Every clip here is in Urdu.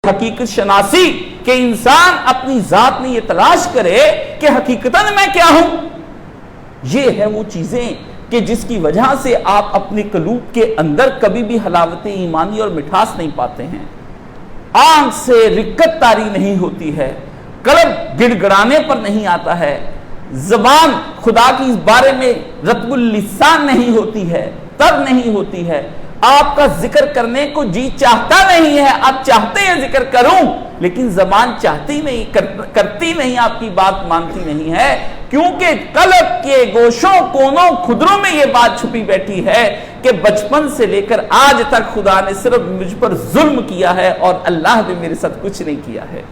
حقیقت شناسی کہ انسان اپنی ذات میں یہ تلاش کرے کہ حقیقتاً میں کیا ہوں. یہ ہے وہ چیزیں کہ جس کی وجہ سے آپ اپنے قلوب کے اندر کبھی بھی حلاوت ایمانی اور مٹھاس نہیں پاتے ہیں. آنکھ سے رکت طاری نہیں ہوتی ہے، قلب گڑ گڑانے پر نہیں آتا ہے، زبان خدا کی اس بارے میں رطب اللسان نہیں ہوتی ہے، تر نہیں ہوتی ہے، آپ کا ذکر کرنے کو جی چاہتا نہیں ہے. آپ چاہتے ہیں ذکر کروں لیکن زبان چاہتی نہیں، کرتی نہیں، آپ کی بات مانتی نہیں ہے، کیونکہ قلب کے گوشوں کونوں کھدروں میں یہ بات چھپی بیٹھی ہے کہ بچپن سے لے کر آج تک خدا نے صرف مجھ پر ظلم کیا ہے اور اللہ نے میرے ساتھ کچھ نہیں کیا ہے.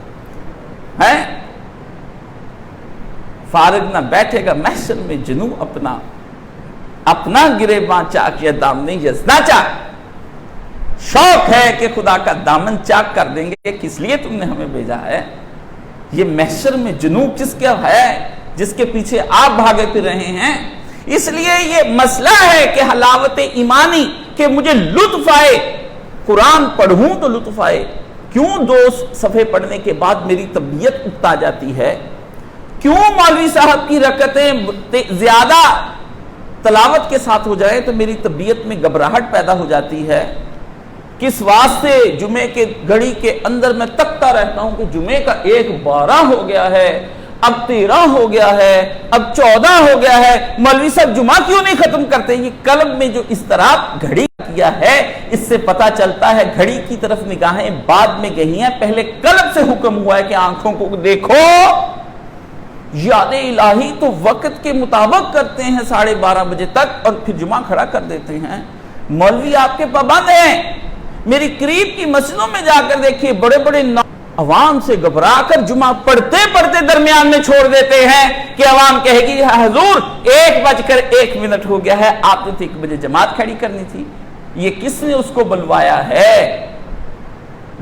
فارغ نہ بیٹھے گا محشر میں جنوں اپنا گریباں چاک یا دامن یزنا چاک. شوق ہے کہ خدا کا دامن چاک کر دیں گے. کس لیے تم نے ہمیں بھیجا ہے؟ یہ محشر میں جنوں کس کا ہے جس کے پیچھے آپ بھاگے پھر رہے ہیں؟ اس لیے یہ مسئلہ ہے کہ حلاوت ایمانی کہ مجھے لطف آئے، قرآن پڑھوں تو لطف آئے. کیوں 2 صفحے پڑھنے کے بعد میری طبیعت اکتا جاتی ہے؟ کیوں مولوی صاحب کی رکعتیں زیادہ تلاوت کے ساتھ ہو جائے تو میری طبیعت میں گھبراہٹ پیدا ہو جاتی ہے؟ کس واسطے جمعے کے گھڑی کے اندر میں تکتا رہتا ہوں کہ جمعے کا 1:12 ہو گیا ہے، اب 13 ہو گیا ہے، اب 14 ہو گیا ہے، مولوی صاحب جمعہ کیوں نہیں ختم کرتے؟ یہ قلب میں جو اضطراب گھڑی کیا ہے اس سے پتا چلتا ہے گھڑی کی طرف نگاہیں بعد میں گئی ہیں، پہلے قلب سے حکم ہوا ہے کہ آنکھوں کو دیکھو. یاد الہی تو وقت کے مطابق کرتے ہیں 12:30 بجے تک اور پھر جمعہ کھڑا کر دیتے ہیں. مولوی آپ کے پابند ہیں. میری قریب کی مسجدوں میں جا کر دیکھیے بڑے بڑے عوام سے گھبرا کر جمعہ پڑھتے پڑھتے درمیان میں چھوڑ دیتے ہیں کہ عوام کہے گی حضور 1:01 ہو گیا ہے، آپ نے تو 1 بجے جماعت کھڑی کرنی تھی. یہ کس نے اس کو بلوایا ہے؟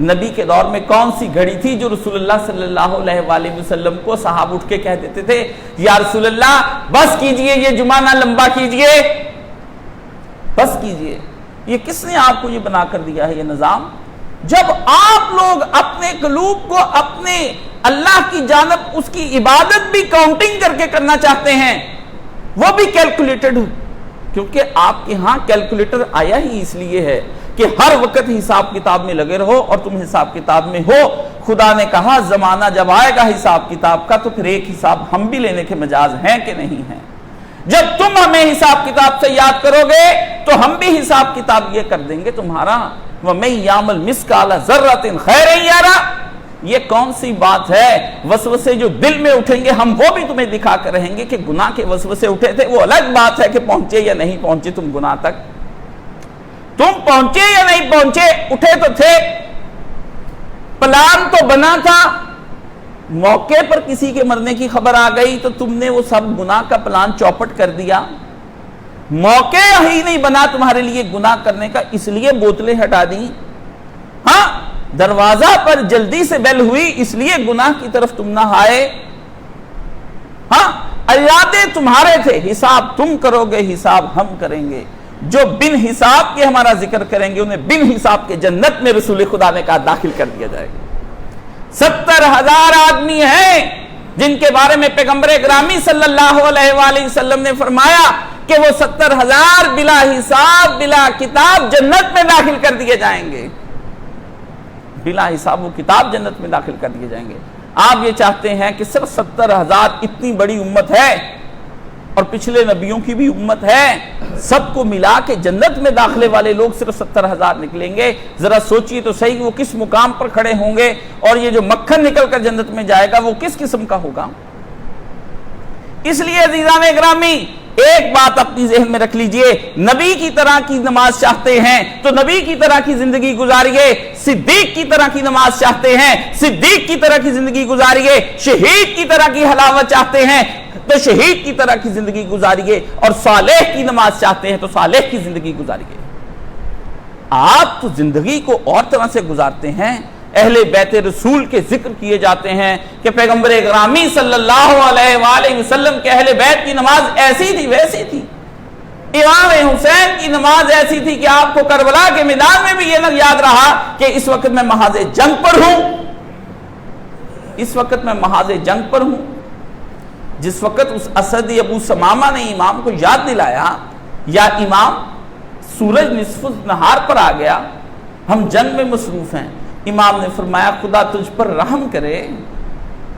نبی کے دور میں کون سی گھڑی تھی جو رسول اللہ صلی اللہ علیہ وآلہ وسلم کو صحابہ اٹھ کے کہہ دیتے تھے یا رسول اللہ بس کیجئے، یہ جمعہ نہ لمبا کیجئے، بس کیجئے. یہ کس نے آپ کو یہ بنا کر دیا ہے یہ نظام؟ جب آپ لوگ اپنے قلوب کو اپنے اللہ کی جانب اس کی عبادت بھی کاؤنٹنگ کر کے کرنا چاہتے ہیں، وہ بھی کیلکولیٹڈ، کیونکہ آپ کے ہاں کیلکولیٹر آیا ہی اس لیے ہے کہ ہر وقت حساب کتاب میں لگے رہو اور تم حساب کتاب میں ہو. خدا نے کہا زمانہ جب آئے گا حساب کتاب کا تو پھر ایک حساب ہم بھی لینے کے مجاز ہیں کہ نہیں ہیں. جب تم ہمیں حساب کتاب سے یاد کرو گے تو ہم بھی حساب کتاب یہ کر دیں گے تمہارا. وَمَن يَعْمَلْ مِثْقَالَ ذَرَّةٍ خَيْرًا يَرَهُ. یہ کون سی بات ہے؟ وسوسے جو دل میں اٹھیں گے ہم وہ بھی تمہیں دکھا کر رہیں گے کہ گناہ کے وسوسے اٹھے تھے. وہ الگ بات ہے کہ پہنچے یا نہیں پہنچے تم گناہ تک، تم پہنچے یا نہیں پہنچے، اٹھے تو تھے، پلان تو بنا تھا. موقع پر کسی کے مرنے کی خبر آ گئی تو تم نے وہ سب گناہ کا پلان چوپٹ کر دیا. موقع ہی نہیں بنا تمہارے لیے گناہ کرنے کا، اس لیے بوتلیں ہٹا دی. ہاں دروازہ پر جلدی سے بیل ہوئی اس لیے گناہ کی طرف تم نہ آئے. ہاں ارادے تمہارے تھے، حساب تم کرو گے، حساب ہم کریں گے. جو بن حساب کے ہمارا ذکر کریں گے انہیں بن حساب کے جنت میں رسول خدا نے کہا داخل کر دیا جائے گا. 70,000 آدمی ہیں جن کے بارے میں پیغمبر گرامی صلی اللہ علیہ وآلہ وسلم نے فرمایا کہ وہ 70,000 بلا حساب بلا کتاب جنت میں داخل کر دیے جائیں گے. بلا حساب و کتاب جنت میں داخل کر دیے جائیں گے. آپ یہ چاہتے ہیں کہ صرف 70,000 اتنی بڑی امت ہے اور پچھلے نبیوں کی بھی امت ہے، سب کو ملا کے جنت میں داخلے والے لوگ صرف 70,000 نکلیں گے. ذرا سوچئے تو صحیح وہ کس مقام پر کھڑے ہوں گے اور یہ جو مکھن نکل کر جنت میں جائے گا وہ کس قسم کا ہوگا. اس لیے عزیزان گرامی ایک بات اپنی ذہن میں رکھ لیجئے، نبی کی طرح کی نماز چاہتے ہیں تو نبی کی طرح کی زندگی گزاریے. صدیق کی طرح کی نماز چاہتے ہیں، صدیق کی طرح کی زندگی گزاریے. شہید کی طرح کی حلاوت چاہتے ہیں تو شہید کی طرح کی زندگی گزاریے، اور صالح کی نماز چاہتے ہیں تو صالح کی زندگی گزاریے. آپ تو زندگی کو اور طرح سے گزارتے ہیں. اہل بیت رسول کے ذکر کیے جاتے ہیں کہ پیغمبر گرامی صلی اللہ علیہ وآلہ وسلم کے اہل بیت کی نماز ایسی تھی ویسی تھی. امام حسین کی نماز ایسی تھی کہ آپ کو کربلا کے میدان میں بھی یہ نہ یاد رہا کہ اس وقت میں محاذ جنگ پر ہوں، اس وقت میں محاذ جنگ پر ہوں۔ جس وقت اس اسد ابو سمامہ نے امام کو یاد دلایا، یا امام سورج نصف نہار پر آ گیا، ہم جنگ میں مصروف ہیں، امام نے فرمایا خدا تجھ پر رحم کرے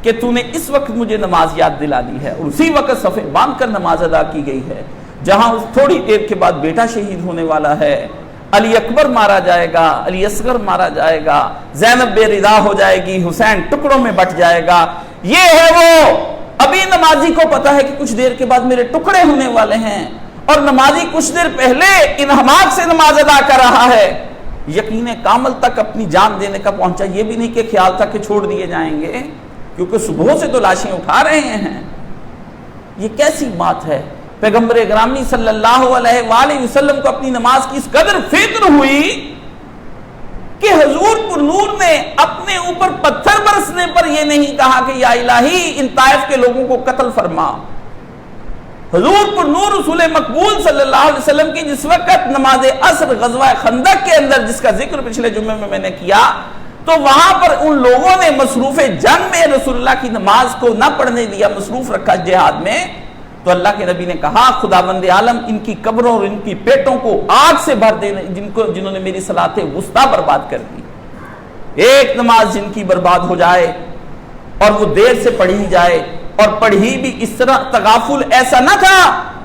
کہ تو نے اس وقت مجھے نماز یاد دلا دی ہے، اور اسی وقت صفیں باندھ کر نماز ادا کی گئی ہے، جہاں اس تھوڑی دیر کے بعد بیٹا شہید ہونے والا ہے، علی اکبر مارا جائے گا، علی اصغر مارا جائے گا، زینب بے رضا ہو جائے گی، حسین ٹکڑوں میں بٹ جائے گا۔ یہ ہے وہ ابھی نمازی کو پتا ہے کہ کچھ دیر کے بعد میرے ٹکڑے ہونے والے ہیں، اور نمازی کچھ دیر پہلے انہماک سے نماز ادا کر رہا ہے، یقین کامل تک اپنی جان دینے کا پہنچا، یہ بھی نہیں کہ خیال تھا کہ چھوڑ دیے جائیں گے، کیونکہ صبح سے تو لاشیں اٹھا رہے ہیں۔ یہ کیسی بات ہے؟ پیغمبر گرامی صلی اللہ علیہ وآلہ وسلم کو اپنی نماز کی اس قدر فکر ہوئی کہ حضور پر نور نے اپنے اوپر پتھر برسنے پر یہ نہیں کہا کہ یا الہی ان طائف کے لوگوں کو قتل فرما۔ حضور پر نور رسول مقبول صلی اللہ علیہ وسلم کی جس وقت نماز عصر غزوہ خندق کے اندر، جس کا ذکر پچھلے جمعے میں نے کیا، تو وہاں پر ان لوگوں نے مصروف جنگ میں رسول اللہ کی نماز کو نہ پڑھنے دیا، مصروف رکھا جہاد میں، تو اللہ کے نبی نے کہا خداوند عالم ان کی قبروں اور ان کی پیٹوں کو آگ سے بھر دینے جنہوں نے میری صلاۃ وسطیٰ برباد کر دی۔ ایک نماز جن کی برباد ہو جائے اور وہ دیر سے پڑھی جائے، اور پڑھی بھی اس طرح، تغافل ایسا نہ تھا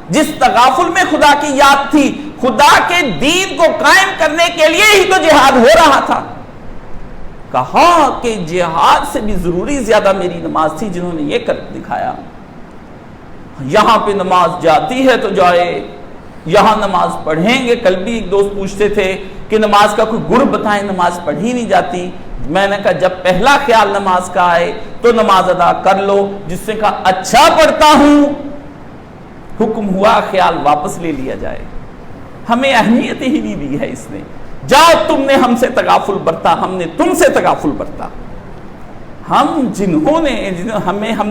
جس تغافل میں خدا کی یاد تھی، خدا کے دین کو قائم کرنے کے لیے ہی تو جہاد ہو رہا تھا۔ کہا کہ جہاد سے بھی ضروری زیادہ میری نماز تھی، جنہوں نے یہ کر دکھایا۔ یہاں پہ نماز جاتی ہے تو جائے، یہاں نماز پڑھیں گے۔ کل بھی ایک دوست پوچھتے تھے کہ نماز کا کوئی گر بتائیں، نماز پڑھی نہیں جاتی۔ میں نے کہا جب پہلا خیال نماز کا آئے تو نماز ادا کر لو۔ جس نے کہا اچھا پڑھتا ہوں، حکم ہوا خیال واپس لے لیا جائے۔ ہمیں اہمیت ہی نہیں دی ہے اس نے۔ جاؤ تم نے ہم سے تغافل برتا، ہم نے تم سے تغافل برتا۔ ہم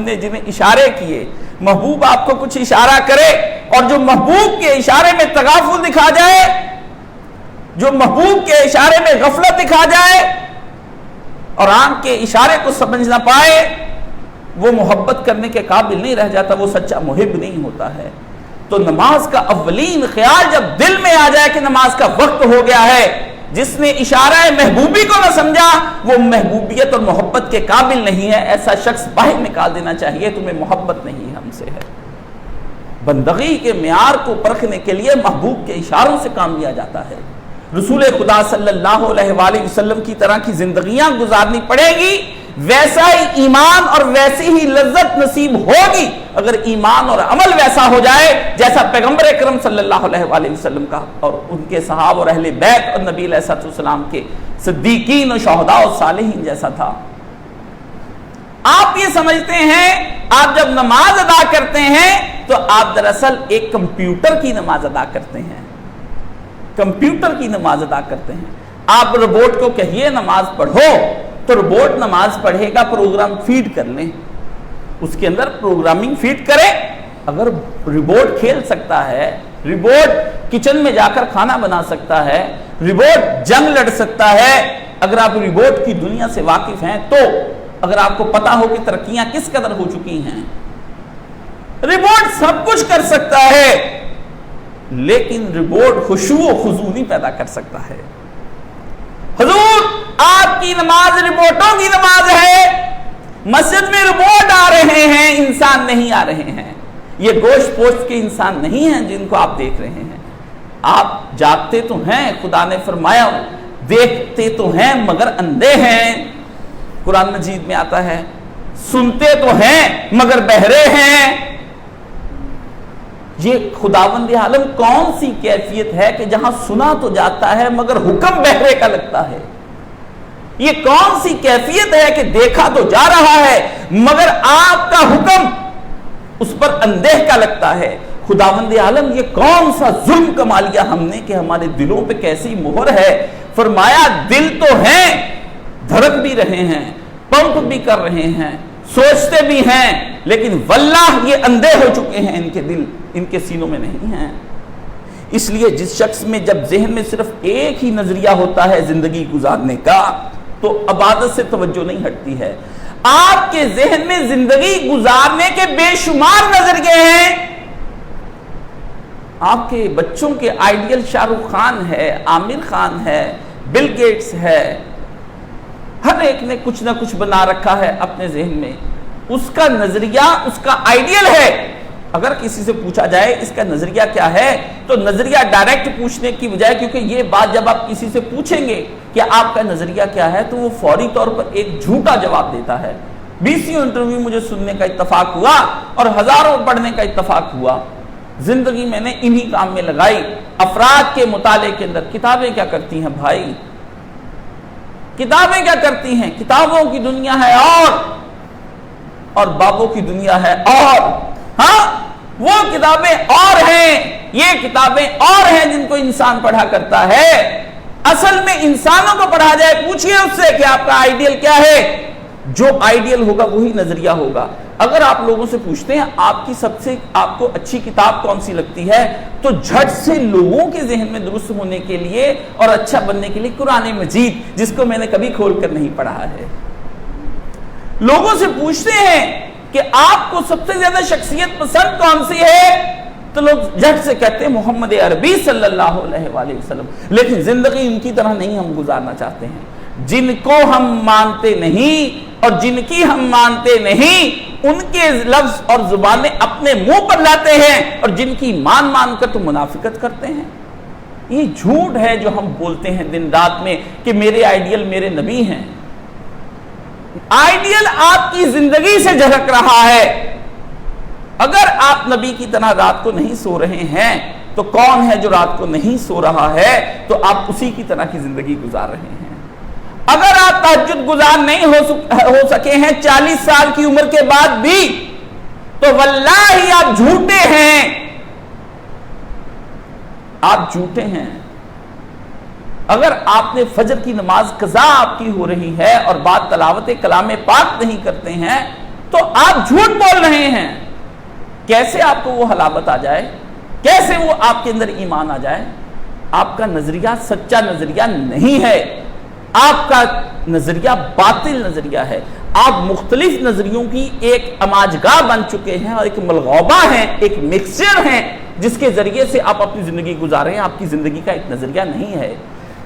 نے جنہیں اشارے کیے، محبوب آپ کو کچھ اشارہ کرے اور جو محبوب کے اشارے میں تغافل دکھا جائے، جو محبوب کے اشارے میں غفلت دکھا جائے اور آنکھ کے اشارے کو سمجھ نہ پائے، وہ محبت کرنے کے قابل نہیں رہ جاتا، وہ سچا محب نہیں ہوتا ہے۔ تو نماز کا اولین خیال جب دل میں آ جائے کہ نماز کا وقت ہو گیا ہے، جس نے اشارہ محبوبی کو نہ سمجھا وہ محبوبیت اور محبت کے قابل نہیں ہے، ایسا شخص باہر نکال دینا چاہیے، تمہیں محبت نہیں ہم سے ہے۔ بندگی کے معیار کو پرکھنے کے لیے محبوب کے اشاروں سے کام لیا جاتا ہے۔ رسول خدا صلی اللہ علیہ وآلہ وسلم کی طرح کی زندگیاں گزارنی پڑے گی، ویسا ہی ایمان اور ویسی ہی لذت نصیب ہوگی اگر ایمان اور عمل ویسا ہو جائے جیسا پیغمبر اکرم صلی اللہ علیہ وآلہ وسلم کا اور ان کے صحابہ اور اہل بیت اور نبی علیہ السلام کے صدیقین اور شہداء اور صالحین جیسا تھا۔ آپ یہ سمجھتے ہیں آپ جب نماز ادا کرتے ہیں تو آپ دراصل ایک کمپیوٹر کی نماز ادا کرتے ہیں، کمپیوٹر کی نماز ادا کرتے ہیں۔ آپ روبوٹ کو کہیے نماز پڑھو تو روبوٹ نماز پڑھے گا، پروگرام فیڈ کر لیں، اس کے اندر پروگرامنگ فیڈ کرے۔ اگر روبوٹ کھیل سکتا ہے، روبوٹ کچن میں جا کر کھانا بنا سکتا ہے، روبوٹ جنگ لڑ سکتا ہے، اگر آپ روبوٹ کی دنیا سے واقف ہیں تو اگر آپ کو پتا ہو کہ ترقیاں کس قدر ہو چکی ہیں، روبوٹ سب کچھ کر سکتا ہے، لیکن روبوٹ خشوع و خضوع نہیں پیدا کر سکتا ہے۔ حضور آپ کی نماز روبوٹوں کی نماز ہے، مسجد میں روبوٹ آ رہے ہیں، انسان نہیں آ رہے ہیں، یہ گوشت پوشت کے انسان نہیں ہیں جن کو آپ دیکھ رہے ہیں۔ آپ جاگتے تو ہیں، خدا نے فرمایا دیکھتے تو ہیں مگر اندھے ہیں، قرآن مجید میں آتا ہے سنتے تو ہیں مگر بہرے ہیں۔ یہ خداوند عالم کون سی کیفیت ہے کہ جہاں سنا تو جاتا ہے مگر حکم بہرے کا لگتا ہے؟ یہ کون سی کیفیت ہے کہ دیکھا تو جا رہا ہے مگر آپ کا حکم اس پر اندیہ کا لگتا ہے؟ خداوند عالم یہ کون سا ظلم کما لیا ہم نے کہ ہمارے دلوں پہ کیسی مہر ہے۔ فرمایا دل تو ہیں، دھڑک بھی رہے ہیں، پمپ بھی کر رہے ہیں، سوچتے بھی ہیں، لیکن واللہ یہ اندھے ہو چکے ہیں، ان کے دل ان کے سینوں میں نہیں ہیں۔ اس لیے جس شخص میں جب ذہن میں صرف ایک ہی نظریہ ہوتا ہے زندگی گزارنے کا تو عبادت سے توجہ نہیں ہٹتی ہے. آپ کے ذہن میں زندگی گزارنے کے بے شمار نظریے ہیں. آپ کے بچوں کے آئیڈیل شاہ رخ خان ہے, عامر خان ہے, بل گیٹس ہے, ہر ایک نے کچھ نہ کچھ بنا رکھا ہے اپنے ذہن میں. اس کا نظریہ اس کا آئیڈیل ہے. اگر کسی سے پوچھا جائے اس کا نظریہ کیا ہے تو نظریہ ڈائریکٹ پوچھنے کی بجائے, کیونکہ یہ بات جب آپ کسی سے پوچھیں گے کہ آپ کا نظریہ کیا ہے تو وہ فوری طور پر ایک جھوٹا جواب دیتا ہے. 20 انٹرویو مجھے سننے کا اتفاق ہوا اور ہزاروں پڑھنے کا اتفاق ہوا. زندگی میں نے انہی کام میں لگائی. افراد کے مطالعے کے اندر کتابیں کیا کرتی ہیں بھائی, کتابیں کیا کرتی ہیں؟ کتابوں کی دنیا ہے اور بابوں کی دنیا ہے اور. ہاں وہ کتابیں اور ہیں, یہ کتابیں اور ہیں جن کو انسان پڑھا کرتا ہے. اصل میں انسانوں کو پڑھا جائے, پوچھئے اس سے کہ آپ کا آئیڈیل کیا ہے. جو آئیڈیل ہوگا وہی نظریہ ہوگا. اگر آپ لوگوں سے پوچھتے ہیں آپ کی سب سے آپ کو اچھی کتاب کون سی لگتی ہے تو جھٹ سے لوگوں کے ذہن میں درست ہونے کے لیے اور اچھا بننے کے لیے قرآن مجید, جس کو میں نے کبھی کھول کر نہیں پڑھا ہے. لوگوں سے پوچھتے ہیں کہ آپ کو سب سے زیادہ شخصیت پسند کون سی ہے تو لوگ جھٹ سے کہتے ہیں محمد عربی صلی اللہ علیہ وآلہ وسلم. لیکن زندگی ان کی طرح نہیں ہم گزارنا چاہتے ہیں. جن کو ہم مانتے نہیں اور جن کی ہم مانتے نہیں ان کے لفظ اور زبانیں اپنے منہ پر لاتے ہیں اور جن کی مان کر تو منافقت کرتے ہیں. یہ جھوٹ ہے جو ہم بولتے ہیں دن رات میں کہ میرے آئیڈیل میرے نبی ہیں. آئیڈیل آپ کی زندگی سے جھلک رہا ہے. اگر آپ نبی کی طرح رات کو نہیں سو رہے ہیں تو کون ہے جو رات کو نہیں سو رہا ہے تو آپ اسی کی طرح کی زندگی گزار رہے ہیں. اگر آپ تہجد گزار نہیں ہو سکے ہیں 40 سال کی عمر کے بعد بھی تو واللہ آپ جھوٹے ہیں, آپ جھوٹے ہیں. اگر آپ نے فجر کی نماز قضا آپ کی ہو رہی ہے اور بعد تلاوت کلام پاک نہیں کرتے ہیں تو آپ جھوٹ بول رہے ہیں. کیسے آپ کو وہ حلاوت آ جائے, کیسے وہ آپ کے اندر ایمان آ جائے؟ آپ کا نظریہ سچا نظریہ نہیں ہے, آپ کا نظریہ باطل نظریہ ہے. آپ مختلف نظریوں کی ایک اماجگاہ بن چکے ہیں اور ایک ملغوبہ ہیں, ایک مکسچر ہیں جس کے ذریعے سے آپ اپنی زندگی گزار رہے ہیں. آپ کی زندگی کا ایک نظریہ نہیں ہے.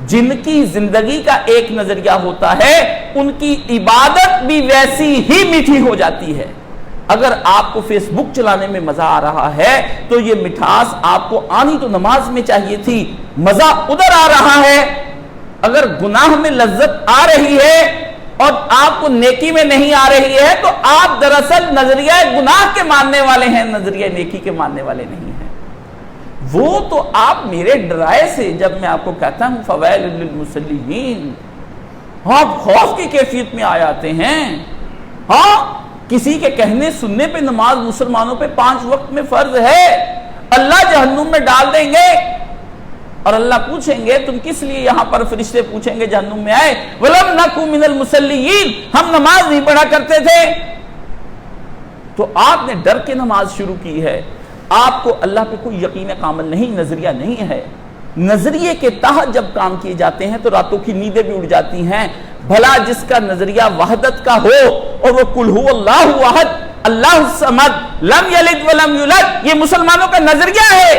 جن کی زندگی کا ایک نظریہ ہوتا ہے ان کی عبادت بھی ویسی ہی میٹھی ہو جاتی ہے. اگر آپ کو فیس بک چلانے میں مزہ آ رہا ہے تو یہ مٹھاس آپ کو آنی تو نماز میں چاہیے تھی, مزہ ادھر آ رہا ہے. اگر گناہ میں لذت آ رہی ہے اور آپ کو نیکی میں نہیں آ رہی ہے تو آپ دراصل نظریہ گناہ کے ماننے والے ہیں, نظریہ نیکی کے ماننے والے نہیں ہیں. وہ تو آپ میرے ڈرائے سے جب میں آپ کو کہتا ہوں فویل للمصلین, آپ خوف کی کیفیت میں آ جاتے ہیں. ہاں کسی کے کہنے سننے پہ نماز مسلمانوں پہ 5 وقت میں فرض ہے. اللہ جہنم میں ڈال دیں گے اور اللہ پوچھیں گے تم کس لیے یہاں پر, فرشتے پوچھیں گے جہنم میں آئے وَلَمْ نَكُ مِنَ الْمُصَلِّينَ, ہم نماز نہیں پڑھا کرتے تھے. تو آپ نے ڈر کے نماز شروع کی ہے. آپ کو اللہ پہ کوئی یقین کامل نہیں, نظریہ نہیں ہے. نظریے کے تحت جب کام کیے جاتے ہیں تو راتوں کی نیندیں بھی اڑ جاتی ہیں. بھلا جس کا نظریہ وحدت کا ہو اور وہ قل هو اللہ احد اللہ الصمد لم یلد ولم یولد, یہ مسلمانوں کا نظریہ ہے.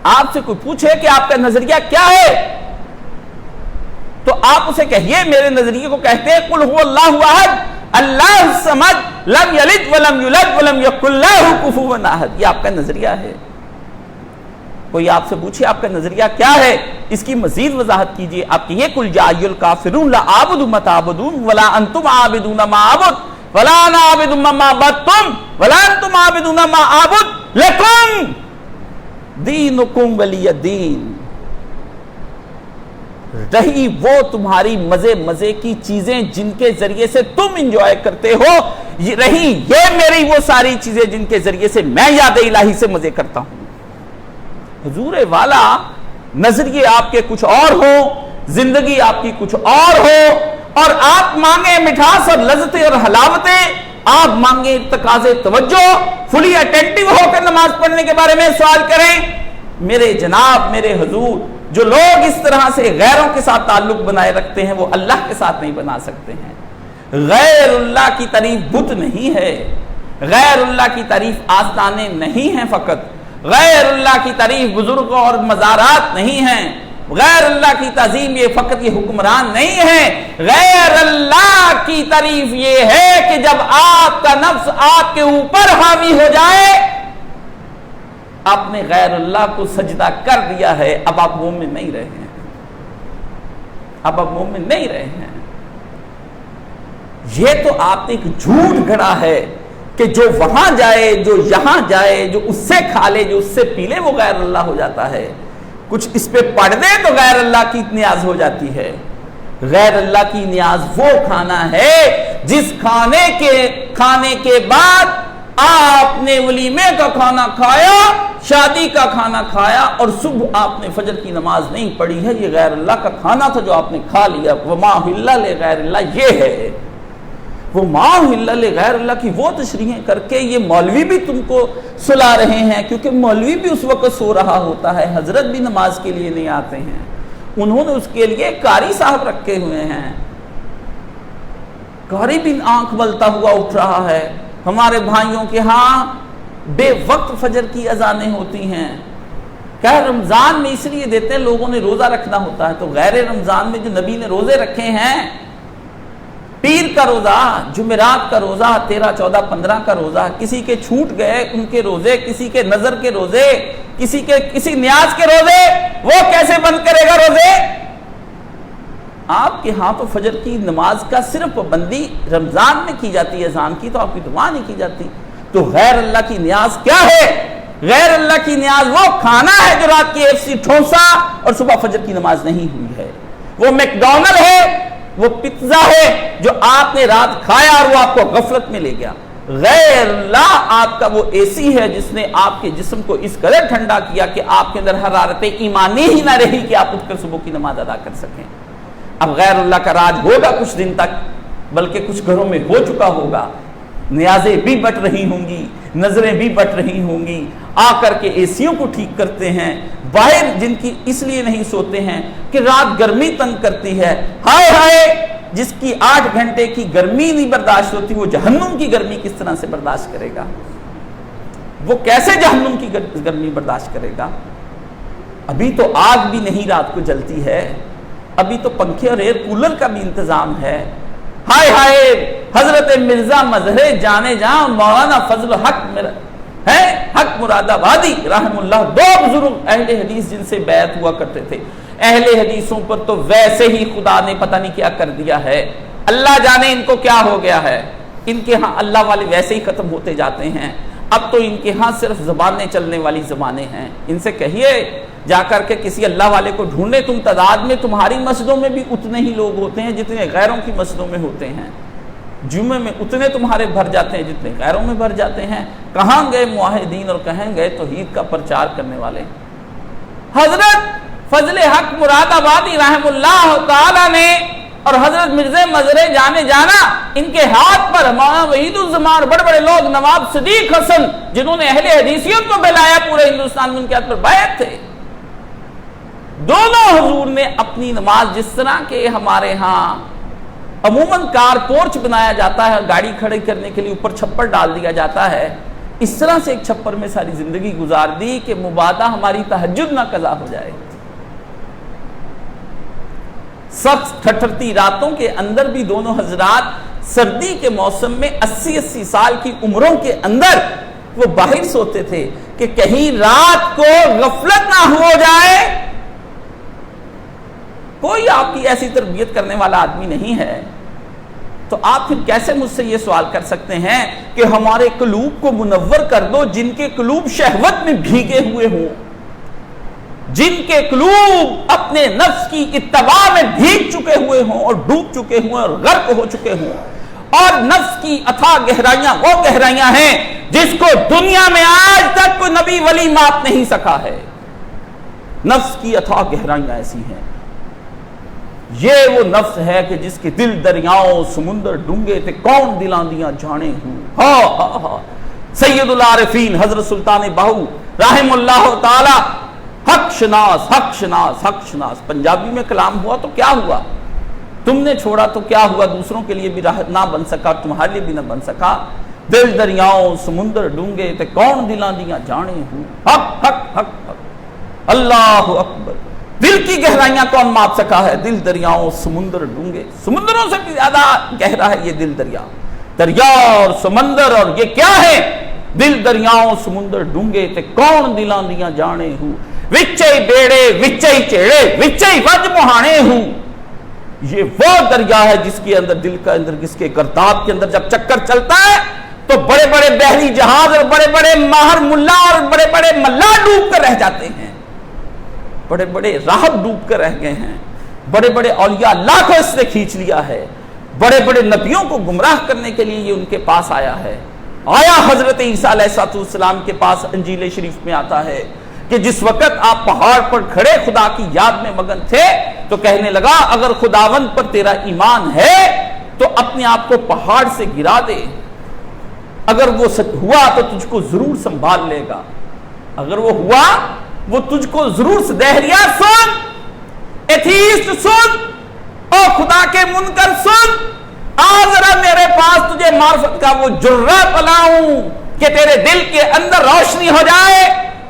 آپ سے کوئی پوچھے کہ آپ کا نظریہ کیا ہے تو آپ اسے کہیے میرے نظریے کو کہتے ہیں قل هو اللہ احد اللہ الصمد لم یلد ولم یولد ولم یکن لہ کفوا احد, یہ آپ کا نظریہ ہے. کوئی آپ سے پوچھے آپ کا نظریہ کیا ہے, اس کی مزید وضاحت کیجئے. آپ کہیے قل یا ایھا الکافرون لا اعبد ما تعبدون ولا انتم عابدون ما اعبد ولا انا عابد ما عبدتم ولا انتم عابدون ما اعبد لکم دینکم ولی دین. رہی وہ تمہاری مزے کی چیزیں جن کے ذریعے سے تم انجوائے کرتے ہو, رہی یہ میری وہ ساری چیزیں جن کے ذریعے سے میں یاد الہی سے مزے کرتا ہوں. حضور والا نظریے آپ کے کچھ اور ہو, زندگی آپ کی کچھ اور ہو, اور آپ مانگیں مٹھاس اور لذتیں اور حلاوتیں, آپ مانگیں تقاضے توجہ, فلی اٹینٹیو ہو کر نماز پڑھنے کے بارے میں سوال کریں؟ میرے جناب، میرے حضور، جو لوگ اس طرح سے غیروں کے ساتھ تعلق بنائے رکھتے ہیں وہ اللہ کے ساتھ نہیں بنا سکتے ہیں۔ غیر اللہ کی تعریف بت نہیں ہے، غیر اللہ کی تعریف آستانے نہیں ہیں، فقط غیر اللہ کی تعریف بزرگوں اور مزارات نہیں ہیں، غیر اللہ کی تعظیم یہ فقط یہ حکمران نہیں ہے، غیر اللہ کی تعریف یہ ہے کہ جب آپ کا نفس آپ کے اوپر حاوی ہو جائے، آپ نے غیر اللہ کو سجدہ کر دیا ہے، اب آپ مومن نہیں رہے ہیں، اب آپ مومن نہیں رہے ہیں۔ یہ تو آپ نے ایک جھوٹ گھڑا ہے کہ جو وہاں جائے، جو یہاں جائے، جو اس سے کھا لے، جو اس سے پی لے، وہ غیر اللہ ہو جاتا ہے۔ کچھ اس پہ پڑھ دے تو غیر اللہ کی نیاز ہو جاتی ہے۔ غیر اللہ کی نیاز وہ کھانا ہے جس کھانے کے بعد آپ نے ولیمے کا کھانا کھایا، شادی کا کھانا کھایا اور صبح آپ نے فجر کی نماز نہیں پڑھی ہے، یہ غیر اللہ کا کھانا تھا جو آپ نے کھا لیا۔ وما اہل لغیر اللہ، یہ ہے وہ ما اہل لغیر اللہ کی وہ تشریحیں کر کے یہ مولوی بھی تم کو سلا رہے ہیں، کیونکہ مولوی بھی اس وقت سو رہا ہوتا ہے، حضرت بھی نماز کے لیے نہیں آتے ہیں، انہوں نے اس کے لیے قاری صاحب رکھے ہوئے ہیں، قاری بھی آنکھ ملتا ہوا اٹھ رہا ہے۔ ہمارے بھائیوں کے ہاں بے وقت فجر کی اذانیں ہوتی ہیں، کہ رمضان میں اس لیے دیتے ہیں لوگوں نے روزہ رکھنا ہوتا ہے، تو غیر رمضان میں جو نبی نے روزے رکھے ہیں، پیر کا روزہ، جمعرات کا روزہ، 13، 14، 15 کا روزہ، کسی کے چھوٹ گئے ان کے روزے، کسی کے نظر کے روزے، کسی نیاز کے روزے، وہ کیسے بند کرے گا روزے؟ آپ کے ہاں تو فجر کی نماز کا صرف پابندی رمضان میں کی جاتی ہے، اذان کی تو آپ کی دعا نہیں کی جاتی، تو غیر اللہ کی نیاز کیا ہے؟ غیر اللہ کی نیاز وہ کھانا ہے جو رات کی ایک سی ٹھونسا اور صبح فجر کی نماز نہیں ہوئی ہے، وہ میکڈونلڈ ہے، وہ پزا ہے جو آپ نے رات کھایا اور وہ آپ کو غفلت میں لے گیا۔ غیر اللہ آپ کا وہ اے سی ہے جس نے آپ کے جسم کو اس قدر ٹھنڈا کیا کہ آپ کے اندر حرارت ایمانی ہی نہ رہی کہ آپ اٹھ کر صبح کی نماز ادا کر سکیں۔ اب غیر اللہ کا راج ہوگا کچھ دن تک، بلکہ کچھ گھروں میں ہو چکا ہوگا، نیازیں بھی بٹ رہی ہوں گی، نظریں بھی بٹ رہی ہوں گی، آ کر کے اے سیوں کو ٹھیک کرتے ہیں، باہر جن کی اس لیے نہیں سوتے ہیں کہ رات گرمی تنگ کرتی ہے، ہائے ہائے جس کی 8 گھنٹے کی گرمی نہیں برداشت ہوتی وہ جہنم کی گرمی کس طرح سے برداشت کرے گا؟ وہ کیسے جہنم کی گرمی برداشت کرے گا؟ ابھی تو آگ بھی نہیں رات کو جلتی ہے، ابھی تو پنکھے اور ایئر کولر کا بھی انتظام ہے۔ ہائے ہائے حضرت مرزا مظہر جانے جاں مولانا فضل حق مراد آبادی رحم اللہ، 2 بزرگ اہل حدیث جن سے بیعت ہوا کرتے تھے، اہل حدیثوں پر تو ویسے ہی خدا نے پتہ نہیں کیا کر دیا ہے، اللہ جانے ان کو کیا ہو گیا ہے، ان کے ہاں اللہ والے ویسے ہی ختم ہوتے جاتے ہیں، اب تو ان کے ہاں صرف زبانیں چلنے والی زبانیں ہیں۔ ان سے کہیے جا کر کے کسی اللہ والے کو ڈھونڈے، تم تعداد میں تمہاری مسجدوں میں بھی اتنے ہی لوگ ہوتے ہیں جتنے غیروں کی مسجدوں میں ہوتے ہیں، جمعے میں اتنے تمہارے بھر جاتے ہیں جتنے غیروں میں بھر جاتے ہیں۔ کہاں گئے موحدین اور کہیں گئے توحید کا پرچار کرنے والے؟ حضرت فضل حق مراد آبادی رحم اللہ تعالی نے اور حضرت مرزا مظہر جانے جانا، ان کے ہاتھ پر مولانا وحید الزمان، بڑے بڑے لوگ، نواب صدیق حسن جنہوں نے اہل حدیثیت کو بلایا پورے ہندوستان میں، ان کے ہاتھ پر بیعت تھے۔ دونوں حضور نے اپنی نماز جس طرح کے ہمارے ہاں عموماً کار پورچ بنایا جاتا ہے، گاڑی کھڑی کرنے کے لیے اوپر چھپر ڈال دیا جاتا ہے، اس طرح سے ایک چھپر میں ساری زندگی گزار دی کہ مبادا ہماری تہجد نہ قضا ہو جائے۔ سخت ٹھٹھرتی راتوں کے اندر بھی دونوں حضرات سردی کے موسم میں 80 سال کی عمروں کے اندر وہ باہر سوتے تھے کہ کہیں رات کو غفلت نہ ہو جائے۔ کوئی آپ کی ایسی تربیت کرنے والا آدمی نہیں ہے، تو آپ پھر کیسے مجھ سے یہ سوال کر سکتے ہیں کہ ہمارے قلوب کو منور کر دو، جن کے قلوب شہوت میں بھیگے ہوئے ہوں، جن کے قلوب اپنے نفس کی اتباع میں بھیگ چکے ہوئے ہوں اور ڈوب چکے ہوں اور غرق ہو چکے ہوں، اور نفس کی اتھاہ گہرائیاں وہ گہرائیاں ہیں جس کو دنیا میں آج تک کوئی نبی ولی ماپ نہیں سکا ہے۔ نفس کی اتھاہ گہرائیاں ایسی ہیں، یہ وہ نفس ہے کہ جس کے دل دریاؤں سمندر ڈونگے تھے، کون دلاں دیاں جانے ہوں، ہاں ہاں ہاں سید العارفین حضرت سلطان باہو رحم اللہ تعالی، حق شناس حق شناس حق شناس، پنجابی میں کلام ہوا تو کیا ہوا، تم نے چھوڑا تو کیا ہوا، دوسروں کے لیے بھی راہ نہ بن سکا، تمہارے لیے بھی نہ بن سکا، دل دریاؤں سمندر ڈونگے تے کون دلاں دیاں جانے ہوں، حق حق حق حق، اللہ اکبر، دل کی گہرائیاں کون ماپ سکا ہے، دل دریاؤں سمندر ڈونگے، سمندروں سے بھی زیادہ گہرا ہے یہ دل دریا، دریا اور سمندر، اور یہ کیا ہے، دل دریاؤں سمندر ڈونگے تے کون دلاں دیاں جانے ہوں، وچے بیڑے وچے چیڑے وچے وج مہانے ہوں، یہ وہ دریا ہے جس کے اندر دل کا اندر جس کے گرداب کے اندر جب چکر چلتا ہے تو بڑے بڑے بحری جہاز اور بڑے بڑے ماہر ملا اور بڑے بڑے ملا ڈوب کر رہ جاتے ہیں، بڑے بڑے راہب ڈوب کر رہ گئے ہیں، بڑے بڑے اولیاء اللہ کو اس نے کھینچ لیا ہے، بڑے بڑے نبیوں کو گمراہ کرنے کے لیے یہ ان کے پاس آیا ہے۔ آیا حضرت عیسیٰ علیہ السلام کے پاس، انجیل شریف میں آتا ہے کہ جس وقت آپ پہاڑ پر کھڑے خدا کی یاد میں مگن تھے تو کہنے لگا اگر خداوند پر تیرا ایمان ہے تو اپنے آپ کو پہاڑ سے گرا دے، اگر وہ سچ ہوا تو تجھ کو ضرور سنبھال لے گا، اگر وہ ہوا وہ تجھ کو ضرور سے، دہریا سن، ایتھیسٹ سن، او خدا کے منکر سن، آ ذرا میرے پاس تجھے معرفت کا وہ جرہ پلاؤں کہ تیرے دل کے اندر روشنی ہو جائے،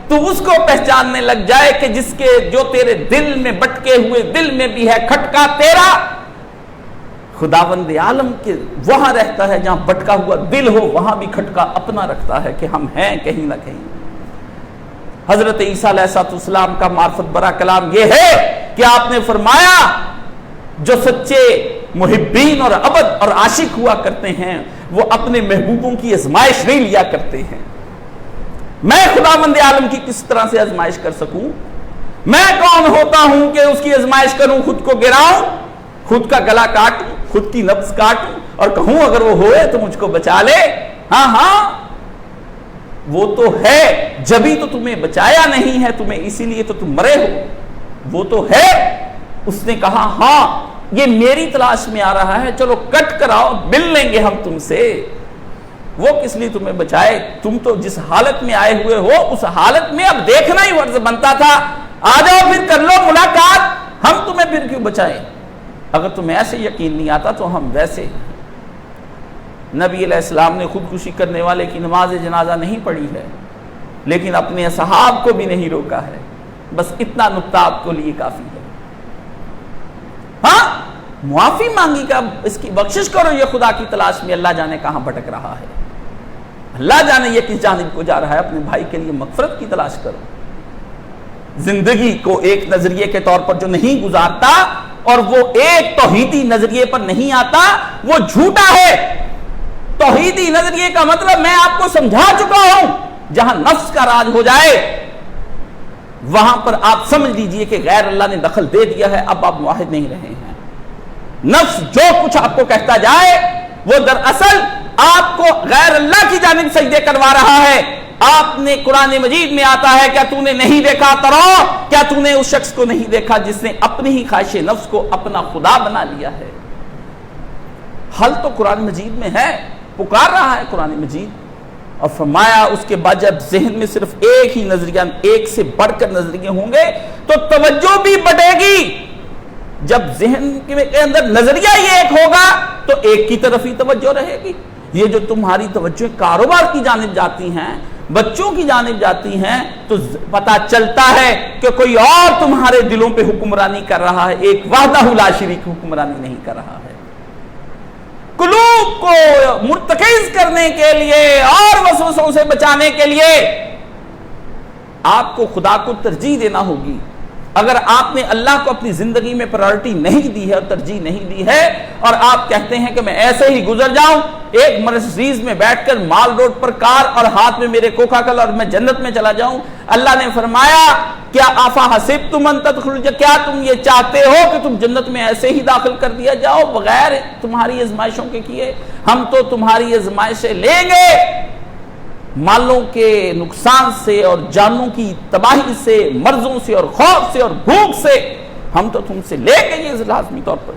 تو اس کو پہچاننے لگ جائے کہ جس کے جو تیرے دل میں بٹکے ہوئے دل میں بھی ہے کھٹکا تیرا، خداوند عالم کے وہاں رہتا ہے جہاں بٹکا ہوا دل ہو، وہاں بھی کھٹکا اپنا رکھتا ہے کہ ہم ہیں کہیں نہ کہیں۔ حضرت عیسیٰ علیہ السلام کا معرفت برا کلام یہ ہے کہ آپ نے فرمایا جو سچے محبین اور عبد اور عاشق ہوا کرتے ہیں وہ اپنے محبوبوں کی آزمائش نہیں لیا کرتے ہیں۔ میں خداوند عالم کی کس طرح سے آزمائش کر سکوں؟ میں کون ہوتا ہوں کہ اس کی آزمائش کروں، خود کو گراؤں، خود کا گلا کاٹوں، خود کی نبض کاٹوں اور کہوں اگر وہ ہوئے تو مجھ کو بچا لے؟ ہاں ہاں وہ تو ہے، جبھی تو تمہیں بچایا نہیں ہے، تمہیں اسی لیے تو تم مرے ہو، وہ تو ہے۔ اس نے کہا ہاں یہ میری تلاش میں آ رہا ہے، چلو کٹ کر آؤ، مل لیں گے ہم تم سے۔ وہ کس لیے تمہیں بچائے؟ تم تو جس حالت میں آئے ہوئے ہو اس حالت میں اب دیکھنا ہی فرض بنتا تھا، آ جاؤ پھر کر لو ملاقات، ہم تمہیں پھر کیوں بچائیں؟ اگر تمہیں ایسے یقین نہیں آتا تو ہم ویسے۔ نبی علیہ السلام نے خودکشی کرنے والے کی نماز جنازہ نہیں پڑھی ہے، لیکن اپنے اصحاب کو بھی نہیں روکا ہے، بس اتنا نقطہ آپ کو لیے کافی ہے۔ ہاں معافی مانگی کا اس کی بخشش کرو، یہ خدا کی تلاش میں اللہ جانے کہاں بھٹک رہا ہے، اللہ جانے یہ کس جانب کو جا رہا ہے، اپنے بھائی کے لیے مغفرت کی تلاش کرو۔ زندگی کو ایک نظریے کے طور پر جو نہیں گزارتا اور وہ ایک توحیدی نظریے پر نہیں آتا وہ جھوٹا ہے۔ توحیدی نظریے کا مطلب میں آپ کو سمجھا چکا ہوں، جہاں نفس کا راج ہو جائے وہاں پر آپ سمجھ لیجئے کہ غیر اللہ نے دخل دے دیا ہے، اب آپ موحد نہیں رہے ہیں۔ نفس جو کچھ آپ کو کہتا جائے وہ دراصل آپ کو غیر اللہ کی جانب سجدے کروا رہا ہے۔ آپ نے قرآن مجید میں آتا ہے کیا تو نے نہیں دیکھا ترا، کیا تو نے اس شخص کو نہیں دیکھا جس نے اپنی ہی خواہش نفس کو اپنا خدا بنا لیا ہے۔ حل تو قرآن مجید میں ہے، پکار رہا ہے قرآن مجید، اور فرمایا اس کے بعد جب ذہن میں صرف ایک ہی نظریہ، ایک سے بڑھ کر نظریے ہوں گے تو توجہ بھی بڑھے گی۔ جب ذہن کے اندر نظریہ ہی ایک ہوگا تو ایک کی طرف ہی توجہ رہے گی۔ یہ جو تمہاری توجہ کاروبار کی جانب جاتی ہیں، بچوں کی جانب جاتی ہیں، تو پتا چلتا ہے کہ کوئی اور تمہارے دلوں پہ حکمرانی کر رہا ہے، ایک وحدہ لا شریک حکمرانی نہیں کر رہا ہے۔ قلوب کو مرتکز کرنے کے لیے اور وسوسوں سے بچانے کے لیے آپ کو خدا کو ترجیح دینا ہوگی۔ اگر آپ نے اللہ کو اپنی زندگی میں پرائرٹی نہیں دی ہے اور ترجیح نہیں دی ہے اور آپ کہتے ہیں کہ میں ایسے ہی گزر جاؤں، ایک مرسیڈیز میں بیٹھ کر مال روڈ پر کار اور ہاتھ میں میرے کوکا کولا اور میں جنت میں چلا جاؤں، اللہ نے فرمایا کیا آفا حسبتم ان تدخلوا، کیا تم یہ چاہتے ہو کہ تم جنت میں ایسے ہی داخل کر دیا جاؤ بغیر تمہاری آزمائشوں کے کیے؟ ہم تو تمہاری آزمائشیں لیں گے، مالوں کے نقصان سے اور جانوں کی تباہی سے، مرضوں سے اور خوف سے اور بھوک سے، ہم تو تم سے لے گے یہ لازمی طور پر۔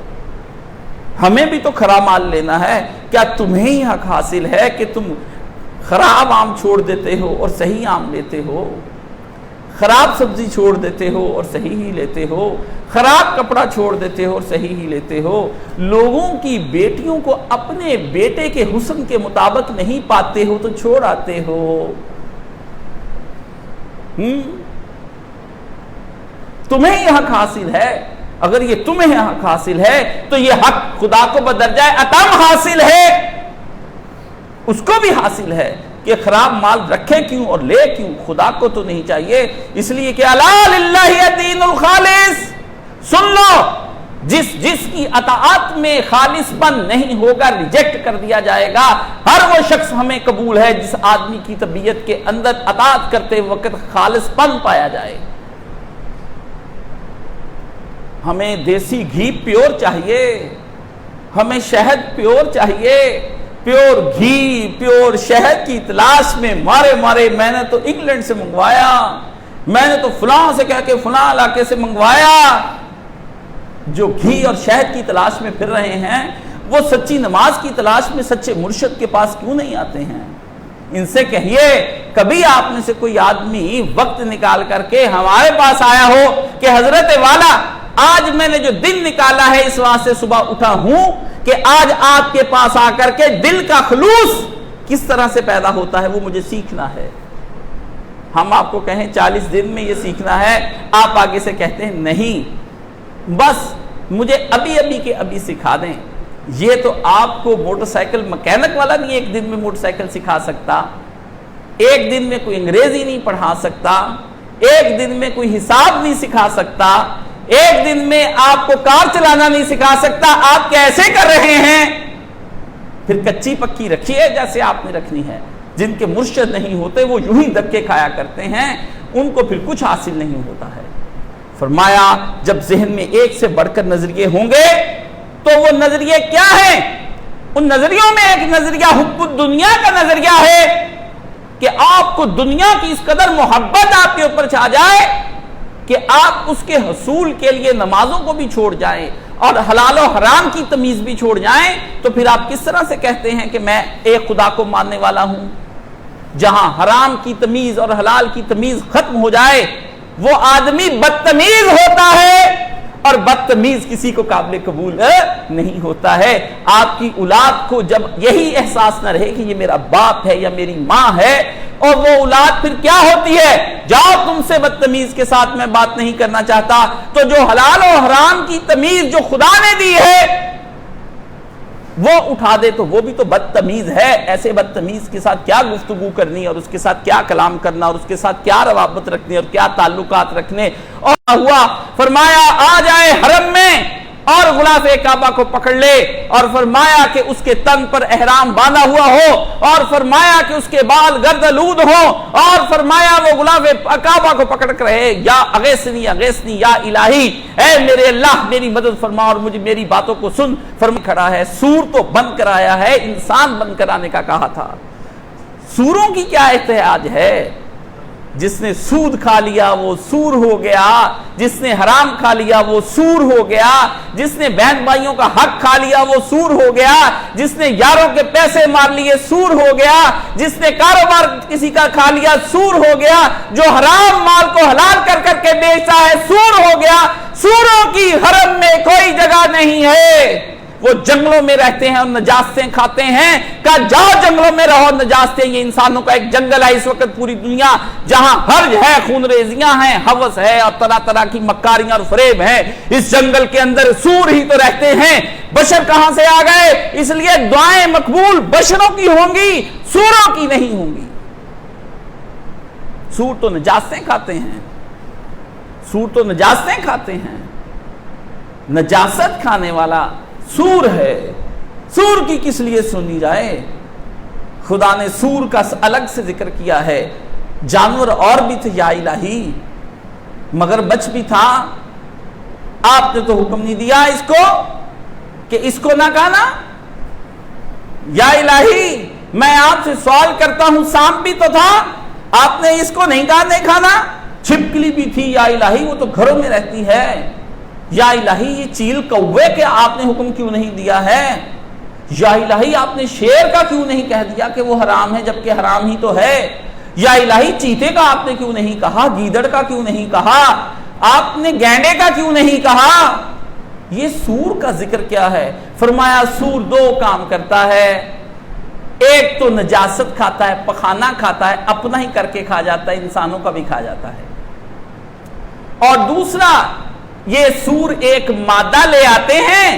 ہمیں بھی تو کھرا مال لینا ہے، کیا تمہیں ہی حق حاصل ہے کہ تم خراب آم چھوڑ دیتے ہو اور صحیح آم لیتے ہو، خراب سبزی چھوڑ دیتے ہو اور صحیح ہی لیتے ہو، خراب کپڑا چھوڑ دیتے ہو اور صحیح ہی لیتے ہو، لوگوں کی بیٹیوں کو اپنے بیٹے کے حسن کے مطابق نہیں پاتے ہو تو چھوڑ آتے ہو۔ تمہیں یہ حق حاصل ہے، اگر یہ تمہیں حق حاصل ہے تو یہ حق خدا کو بدرجہ اتم حاصل ہے، اس کو بھی حاصل ہے کہ خراب مال رکھے کیوں اور لے کیوں، خدا کو تو نہیں چاہیے۔ اس لیے کہ الا للہ الدین الخالص، سن لو، جس کی اطاعت میں خالص پن نہیں ہوگا ریجیکٹ کر دیا جائے گا۔ ہر وہ شخص ہمیں قبول ہے جس آدمی کی طبیعت کے اندر اطاعت کرتے وقت خالص پن پایا جائے۔ ہمیں دیسی گھی پیور چاہیے، ہمیں شہد پیور چاہیے، پیور گھی پیور شہد کی تلاش میں مارے میں نے تو انگلینڈ سے منگوایا، میں نے تو فلاں سے کہہ کے فلاں علاقے سے منگوایا۔ جو گھی اور شہد کی تلاش میں پھر رہے ہیں وہ سچی نماز کی تلاش میں سچے مرشد کے پاس کیوں نہیں آتے ہیں؟ ان سے کہیے کبھی آپ میں سے کوئی آدمی وقت نکال کر کے ہمارے پاس آیا ہو کہ حضرت والا آج میں نے جو دن نکالا ہے اس واسطے صبح اٹھا ہوں کہ آج آپ کے پاس آ کر کے دل کا خلوص کس طرح سے پیدا ہوتا ہے وہ مجھے سیکھنا ہے۔ ہم آپ کو کہیں 40 دن میں یہ سیکھنا ہے، آپ آگے سے کہتے ہیں نہیں، بس مجھے ابھی کے ابھی سکھا دیں۔ یہ تو آپ کو موٹر سائیکل مکینک والا نہیں ایک دن میں موٹر سائیکل سکھا سکتا، ایک دن میں کوئی انگریزی نہیں پڑھا سکتا، ایک دن میں کوئی حساب نہیں سکھا سکتا، ایک دن میں آپ کو کار چلانا نہیں سکھا سکتا۔ آپ کیسے کر رہے ہیں؟ پھر کچی پکی رکھیے جیسے آپ نے رکھنی ہے۔ جن کے مرشد نہیں ہوتے وہ یوں ہی دھکے کھایا کرتے ہیں، ان کو پھر کچھ حاصل نہیں ہوتا ہے۔ فرمایا جب ذہن میں ایک سے بڑھ کر نظریے ہوں گے تو وہ نظریے کیا ہیں؟ ان نظریوں میں ایک نظریہ حب الدنیا کا نظریہ ہے کہ آپ کو دنیا کی اس قدر محبت آپ کے اوپر چھا جائے کہ آپ اس کے حصول کے لیے نمازوں کو بھی چھوڑ جائیں اور حلال و حرام کی تمیز بھی چھوڑ جائیں، تو پھر آپ کس طرح سے کہتے ہیں کہ میں ایک خدا کو ماننے والا ہوں؟ جہاں حرام کی تمیز اور حلال کی تمیز ختم ہو جائے وہ آدمی بدتمیز ہوتا ہے، اور بدتمیز کسی کو قابل قبول نہیں ہوتا ہے۔ آپ کی اولاد کو جب یہی احساس نہ رہے کہ یہ میرا باپ ہے یا میری ماں ہے، اور وہ اولاد پھر کیا ہوتی ہے؟ جاؤ تم سے بدتمیز کے ساتھ میں بات نہیں کرنا چاہتا، تو جو حلال و حرام کی تمیز جو خدا نے دی ہے وہ اٹھا دے تو وہ بھی تو بدتمیز ہے۔ ایسے بدتمیز کے ساتھ کیا گفتگو کرنی اور اس کے ساتھ کیا کلام کرنا اور اس کے ساتھ کیا روابط رکھنے اور کیا تعلقات رکھنے۔ اور ہوا فرمایا آ جائے حرم میں اور غلاف کعبہ کو پکڑ لے، اور فرمایا کہ اس کے تن پر احرام باندھا ہوا ہو، اور فرمایا کہ اس کے بال گردالود ہو، اور فرمایا وہ غلاف کعبہ کو پکڑ کر رہے یا اغیثنی اغیثنی یا الہی، اے میرے اللہ میری مدد فرما اور مجھے میری باتوں کو سن۔ فرما کھڑا ہے، سور تو بند کرایا ہے، انسان بند کرانے کا کہا تھا۔ سوروں کی کیا احتیاج ہے؟ جس نے سود کھا لیا وہ سور ہو گیا، جس نے حرام کھا لیا وہ سور ہو گیا، جس نے بہن بھائیوں کا حق کھا لیا وہ سور ہو گیا، جس نے یاروں کے پیسے مار لیے سور ہو گیا، جس نے کاروبار کسی کا کھا لیا سور ہو گیا، جو حرام مال کو حلال کر کر کے بیچتا ہے سور ہو گیا۔ سوروں کی حرم میں کوئی جگہ نہیں ہے، وہ جنگلوں میں رہتے ہیں اور نجاستیں کھاتے ہیں۔ کہا جاؤ جنگلوں میں رہو، نجاستیں، یہ انسانوں کا ایک جنگل ہے اس وقت پوری دنیا، جہاں حرج ہے، خون ریزیاں ہیں، ہوس ہے اور طرح طرح کی مکاریاں اور فریب ہیں۔ اس جنگل کے اندر سور ہی تو رہتے ہیں، بشر کہاں سے آ گئے؟ اس لیے دعائیں مقبول بشروں کی ہوں گی، سوروں کی نہیں ہوں گی۔ سور تو نجاستیں کھاتے ہیں، سور تو نجاستیں کھاتے ہیں۔ نجاست کھانے والا سور ہے، سور کی کس لیے سنی جائے؟ خدا نے سور کا الگ سے ذکر کیا ہے، جانور اور بھی تھے یا الہی، مگر بچ بھی تھا، آپ نے تو حکم نہیں دیا اس کو کہ اس کو نہ کھانا؟ یا الہی میں آپ سے سوال کرتا ہوں، سانپ بھی تو تھا، آپ نے اس کو نہیں کہا نہیں کھانا؟ چھپکلی بھی تھی یا الہی، وہ تو گھروں میں رہتی ہے، یا الہی یہ چیل کوے کے آپ نے حکم کیوں نہیں دیا ہے؟ یا الہی آپ نے شیر کا کیوں نہیں کہہ دیا کہ وہ حرام ہے جبکہ حرام ہی تو ہے؟ یا الہی چیتے کا آپ نے کیوں نہیں کہا؟ گیدڑ کا کیوں نہیں کہا؟ آپ نے گینڈے کا کیوں نہیں کہا؟ یہ سور کا ذکر کیا ہے؟ فرمایا سور دو کام کرتا ہے، ایک تو نجاست کھاتا ہے، پخانہ کھاتا ہے، اپنا ہی کر کے کھا جاتا ہے، انسانوں کا بھی کھا جاتا ہے، اور دوسرا یہ سور ایک مادہ لے آتے ہیں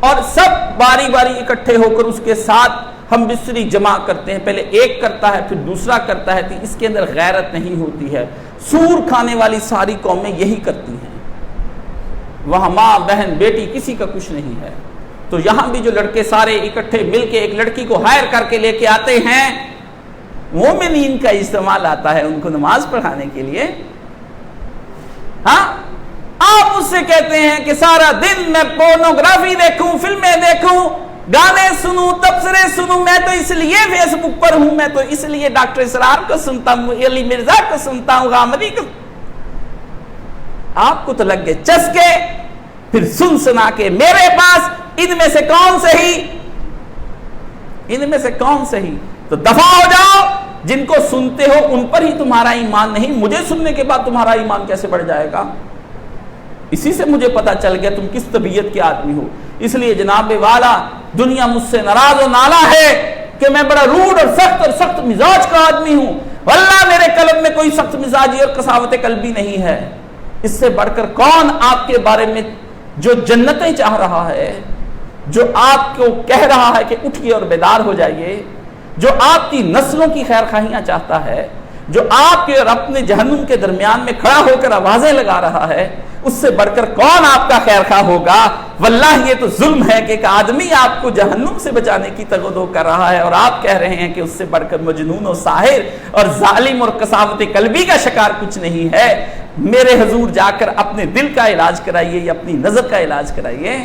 اور سب باری باری اکٹھے ہو کر اس کے ساتھ ہم بستری جمع کرتے ہیں، پہلے ایک کرتا ہے پھر دوسرا کرتا ہے، اس کے اندر غیرت نہیں ہوتی ہے۔ سور کھانے والی ساری قومیں یہی کرتی ہیں، وہاں ماں بہن بیٹی کسی کا کچھ نہیں ہے۔ تو یہاں بھی جو لڑکے سارے اکٹھے مل کے ایک لڑکی کو ہائر کر کے لے کے آتے ہیں، مومنین کا استعمال آتا ہے ان کو نماز پڑھانے کے لیے۔ ہاں آپ اس سے کہتے ہیں کہ سارا دن میں پورنوگرافی دیکھوں، فلمیں دیکھوں، گانے سنوں، تبصرے سنوں، میں تو اس لیے فیس بک پر ہوں، میں تو اس لیے ڈاکٹر اسرار کو سنتا ہوں، علی مرزا کو سنتا ہوں، غامدی کو۔ آپ کو تو لگ گئے چسکے، پھر سن سنا کے میرے پاس ان میں سے کون صحیح، ان میں سے کون صحیح؟ تو دفع ہو جاؤ، جن کو سنتے ہو ان پر ہی تمہارا ایمان نہیں، مجھے سننے کے بعد تمہارا ایمان کیسے بڑھ جائے گا؟ اسی سے مجھے پتا چل گیا تم کس طبیعت کے آدمی ہو۔ اس لیے جناب والا دنیا مجھ سے ناراض و نالا ہے کہ میں بڑا روڈ اور سخت مزاج کا آدمی ہوں، واللہ میرے قلب میں کوئی سخت مزاجی اور قساوت قلبی نہیں ہے۔ اس سے بڑھ کر کون آپ کے بارے میں جو جنتیں چاہ رہا ہے، جو آپ کو کہہ رہا ہے کہ اٹھیے اور بیدار ہو جائیے، جو آپ کی نسلوں کی خیر خواہیاں چاہتا ہے، جو آپ کے اور اپنے جہنم کے درمیان میں کھڑا ہو کر آوازیں لگا رہا ہے، اس سے بڑھ کر کون آپ کا خیر خواہ ہوگا؟ واللہ یہ تو ظلم ہے کہ ایک آدمی آپ کو جہنم سے بچانے کی تغدو کر رہا ہے اور آپ کہہ رہے ہیں کہ اس سے بڑھ کر مجنون و ساحر اور ظالم اور قساوت قلبی کا شکار کچھ نہیں ہے۔ میرے حضور جا کر اپنے دل کا علاج کرائیے یا اپنی نظر کا علاج کرائیے۔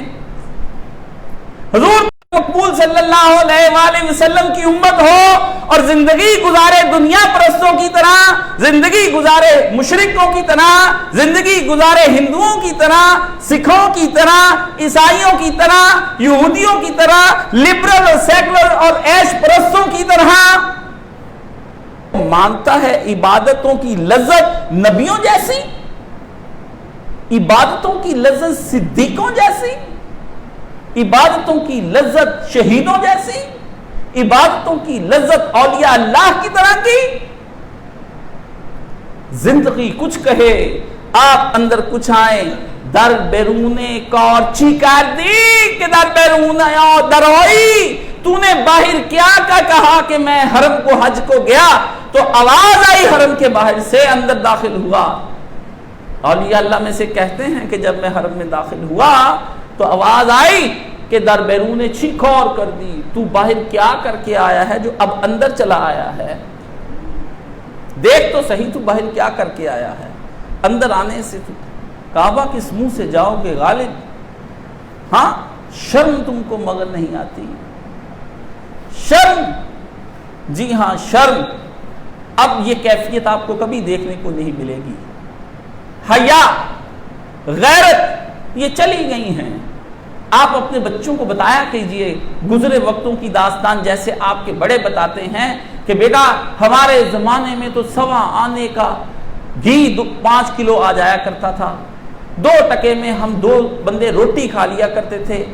حضور مقبول صلی اللہ علیہ وآلہ وسلم کی امت ہو اور زندگی گزارے دنیا پرستوں کی طرح، زندگی گزارے مشرکوں کی طرح، زندگی گزارے ہندوؤں کی طرح، سکھوں کی طرح، عیسائیوں کی طرح، یہودیوں کی طرح، لبرل اور سیکولر اور عیش پرستوں کی طرح۔ مانتا ہے عبادتوں کی لذت نبیوں جیسی، عبادتوں کی لذت صدیقوں جیسی، عبادتوں کی لذت شہیدوں جیسی، عبادتوں کی لذت اولیاء اللہ کی طرح کی۔ زندگی کچھ کہے آپ اندر کچھ آئیں، در بیرون کار چیکار دی کہ در بیرون آیا دروئی۔ تو نے باہر کیا کہا کہ میں حرم کو حج کو گیا، تو آواز آئی حرم کے باہر سے، اندر داخل ہوا۔ اولیاء اللہ میں سے کہتے ہیں کہ جب میں حرم میں داخل ہوا تو آواز آئی کہ در بیرون چیخور کر دی، تو باہر کیا کر کے آیا ہے جو اب اندر چلا آیا ہے؟ دیکھ تو صحیح تو باہر کیا کر کے آیا ہے۔ اندر آنے سے تو کعبہ کس منہ سے جاؤ گے غالب؟ ہاں شرم تم کو مگر نہیں آتی؟ شرم، جی ہاں شرم۔ اب یہ کیفیت آپ کو کبھی دیکھنے کو نہیں ملے گی۔ حیا، غیرت یہ چلی گئی ہیں۔ آپ اپنے بچوں کو بتایا کیجئے گزرے وقتوں کی داستان، جیسے آپ کے بڑے بتاتے ہیں کہ بیٹا ہمارے زمانے میں تو سوا آنے کا گھی 5 کلو آ جایا کرتا تھا، 2 ٹکے میں ہم 2 بندے روٹی کھا لیا کرتے تھے،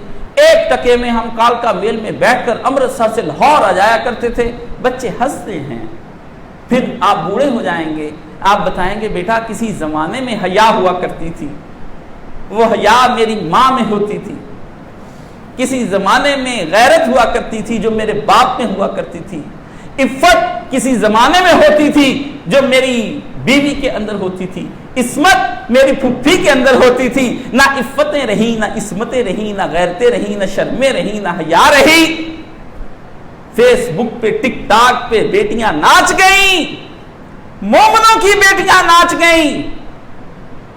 1 ٹکے میں ہم کالکا میل میں بیٹھ کر امرتسر سے لاہور آ جایا کرتے تھے۔ بچے ہنستے ہیں۔ پھر آپ بوڑھے ہو جائیں گے، آپ بتائیں گے بیٹا کسی زمانے میں حیا ہوا کرتی تھی، وہ حیا میری ماں میں ہوتی تھی، کسی زمانے میں غیرت ہوا کرتی تھی جو میرے باپ میں ہوا کرتی تھی، عفت کسی زمانے میں ہوتی تھی جو میری بیوی کے اندر ہوتی تھی، عصمت میری پھپھی کے اندر ہوتی تھی۔ نہ عفتیں رہی، نہ عصمتیں رہی، نہ غیرتیں رہی، نہ شرمیں رہی، نہ حیا رہی۔ فیس بک پہ ٹک ٹاک پہ بیٹیاں ناچ گئیں، مومنوں کی بیٹیاں ناچ گئیں۔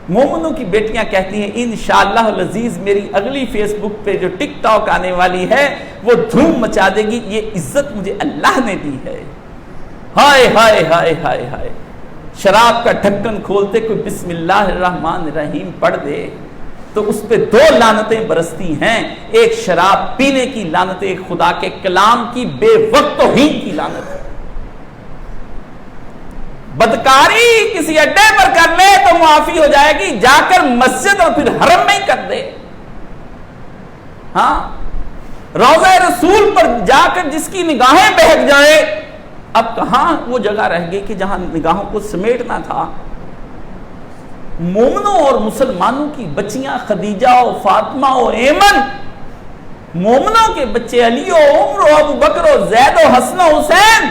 مومنوں کی بیٹیاں کہتی ہیں انشاءاللہ العزیز میری اگلی فیس بک پہ جو ٹک ٹاک آنے والی ہے وہ دھوم مچا دے گی، یہ عزت مجھے اللہ نے دی ہے۔ ہائے ہائے ہائے ہائے ہائے، شراب کا ڈھکن کھولتے کوئی بسم اللہ الرحمن الرحیم پڑھ دے، تو اس پہ دو لعنتیں برستی ہیں، ایک شراب پینے کی لعنت، ایک خدا کے کلام کی بے وقت توہین کی لعنت ہے۔ بدکاری کسی اڈے پر کر لے تو معافی ہو جائے گی، جا کر مسجد اور پھر حرم میں ہی کر دے۔ ہاں، روضہ رسول پر جا کر جس کی نگاہیں بہک جائے، اب کہاں وہ جگہ رہ گئی کہ جہاں نگاہوں کو سمیٹنا تھا۔ مومنوں اور مسلمانوں کی بچیاں خدیجہ و فاطمہ و ایمن، مومنوں کے بچے علی و عمر و ابو بکر و زید و حسن و حسین،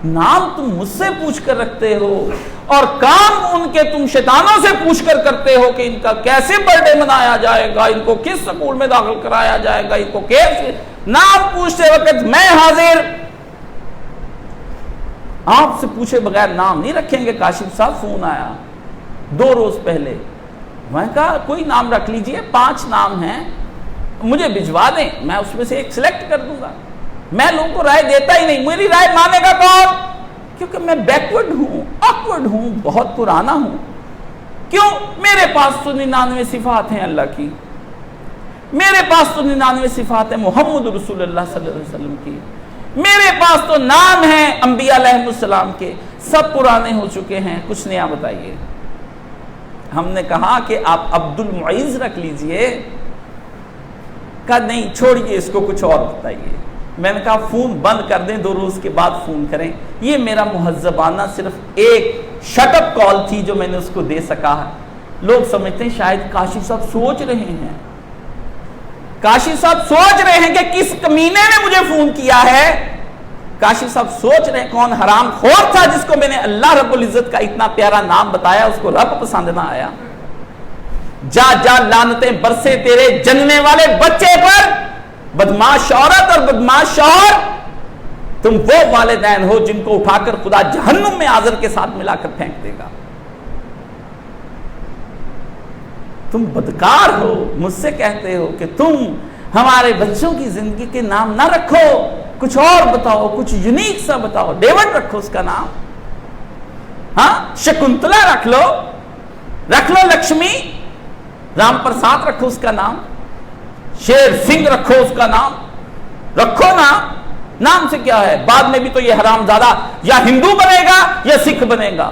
نام تم مجھ سے پوچھ کر رکھتے ہو اور کام ان کے تم شیطانوں سے پوچھ کر کرتے ہو کہ ان کا کیسے برتھ ڈے منایا جائے گا، ان کو کس سکول میں داخل کرایا جائے گا، ان کو کیسے، نام پوچھتے وقت میں حاضر۔ آپ سے پوچھے بغیر نام نہیں رکھیں گے۔ کاشف صاحب فون آیا 2 روز پہلے، میں کہا کوئی نام رکھ لیجئے، 5 نام ہیں، مجھے بھجوا دیں، میں اس میں سے ایک سلیکٹ کر دوں گا۔ میں لوگوں کو رائے دیتا ہی نہیں، میری رائے مانے گا کون؟ کیونکہ میں بیکورڈ ہوں، آکورڈ ہوں، بہت پرانا ہوں۔ کیوں؟ میرے پاس تو 99 صفات ہیں اللہ کی، میرے پاس تو 99 صفات ہیں محمد رسول اللہ صلی اللہ علیہ وسلم کی، میرے پاس تو نام ہیں انبیاء علیہ السلام کے، سب پرانے ہو چکے ہیں، کچھ نیا بتائیے۔ ہم نے کہا کہ آپ عبد المعیز رکھ لیجئے، کہا نہیں چھوڑیے اس کو، کچھ اور بتائیے۔ میں نے کہا فون بند کر دیں، 2 روز کے بعد فون کریں۔ یہ میرا مہذبانہ صرف ایک شٹ اپ کال تھی جو میں نے اس کو دے سکا۔ لوگ سمجھتے ہیں شاید کاشف صاحب سوچ رہے ہیں، کاشف صاحب سوچ رہے ہیں کہ کس کمینے نے مجھے فون کیا ہے۔ کاشف صاحب سوچ رہے ہیں کون حرام خور تھا جس کو میں نے اللہ رب العزت کا اتنا پیارا نام بتایا، اس کو رب پسند نہ آیا۔ جا جا لعنتیں برسے تیرے جننے والے بچے پر، بدماش عورت اور بدماش شوہر، تم وہ والدین ہو جن کو اٹھا کر خدا جہنم میں آذر کے ساتھ ملا کر پھینک دے گا۔ تم بدکار ہو، مجھ سے کہتے ہو کہ تم ہمارے بچوں کی زندگی کے نام نہ رکھو، کچھ اور بتاؤ، کچھ یونیک سا بتاؤ۔ ڈیوڈ رکھو اس کا نام، ہاں شکنتلا رکھ لو لکشمی، رام پرساد رکھو اس کا نام، شیر سنگھ رکھو اس کا نام، رکھو نا، نام سے کیا ہے؟ بعد میں بھی تو یہ حرام زادہ یا ہندو بنے گا یا سکھ بنے گا،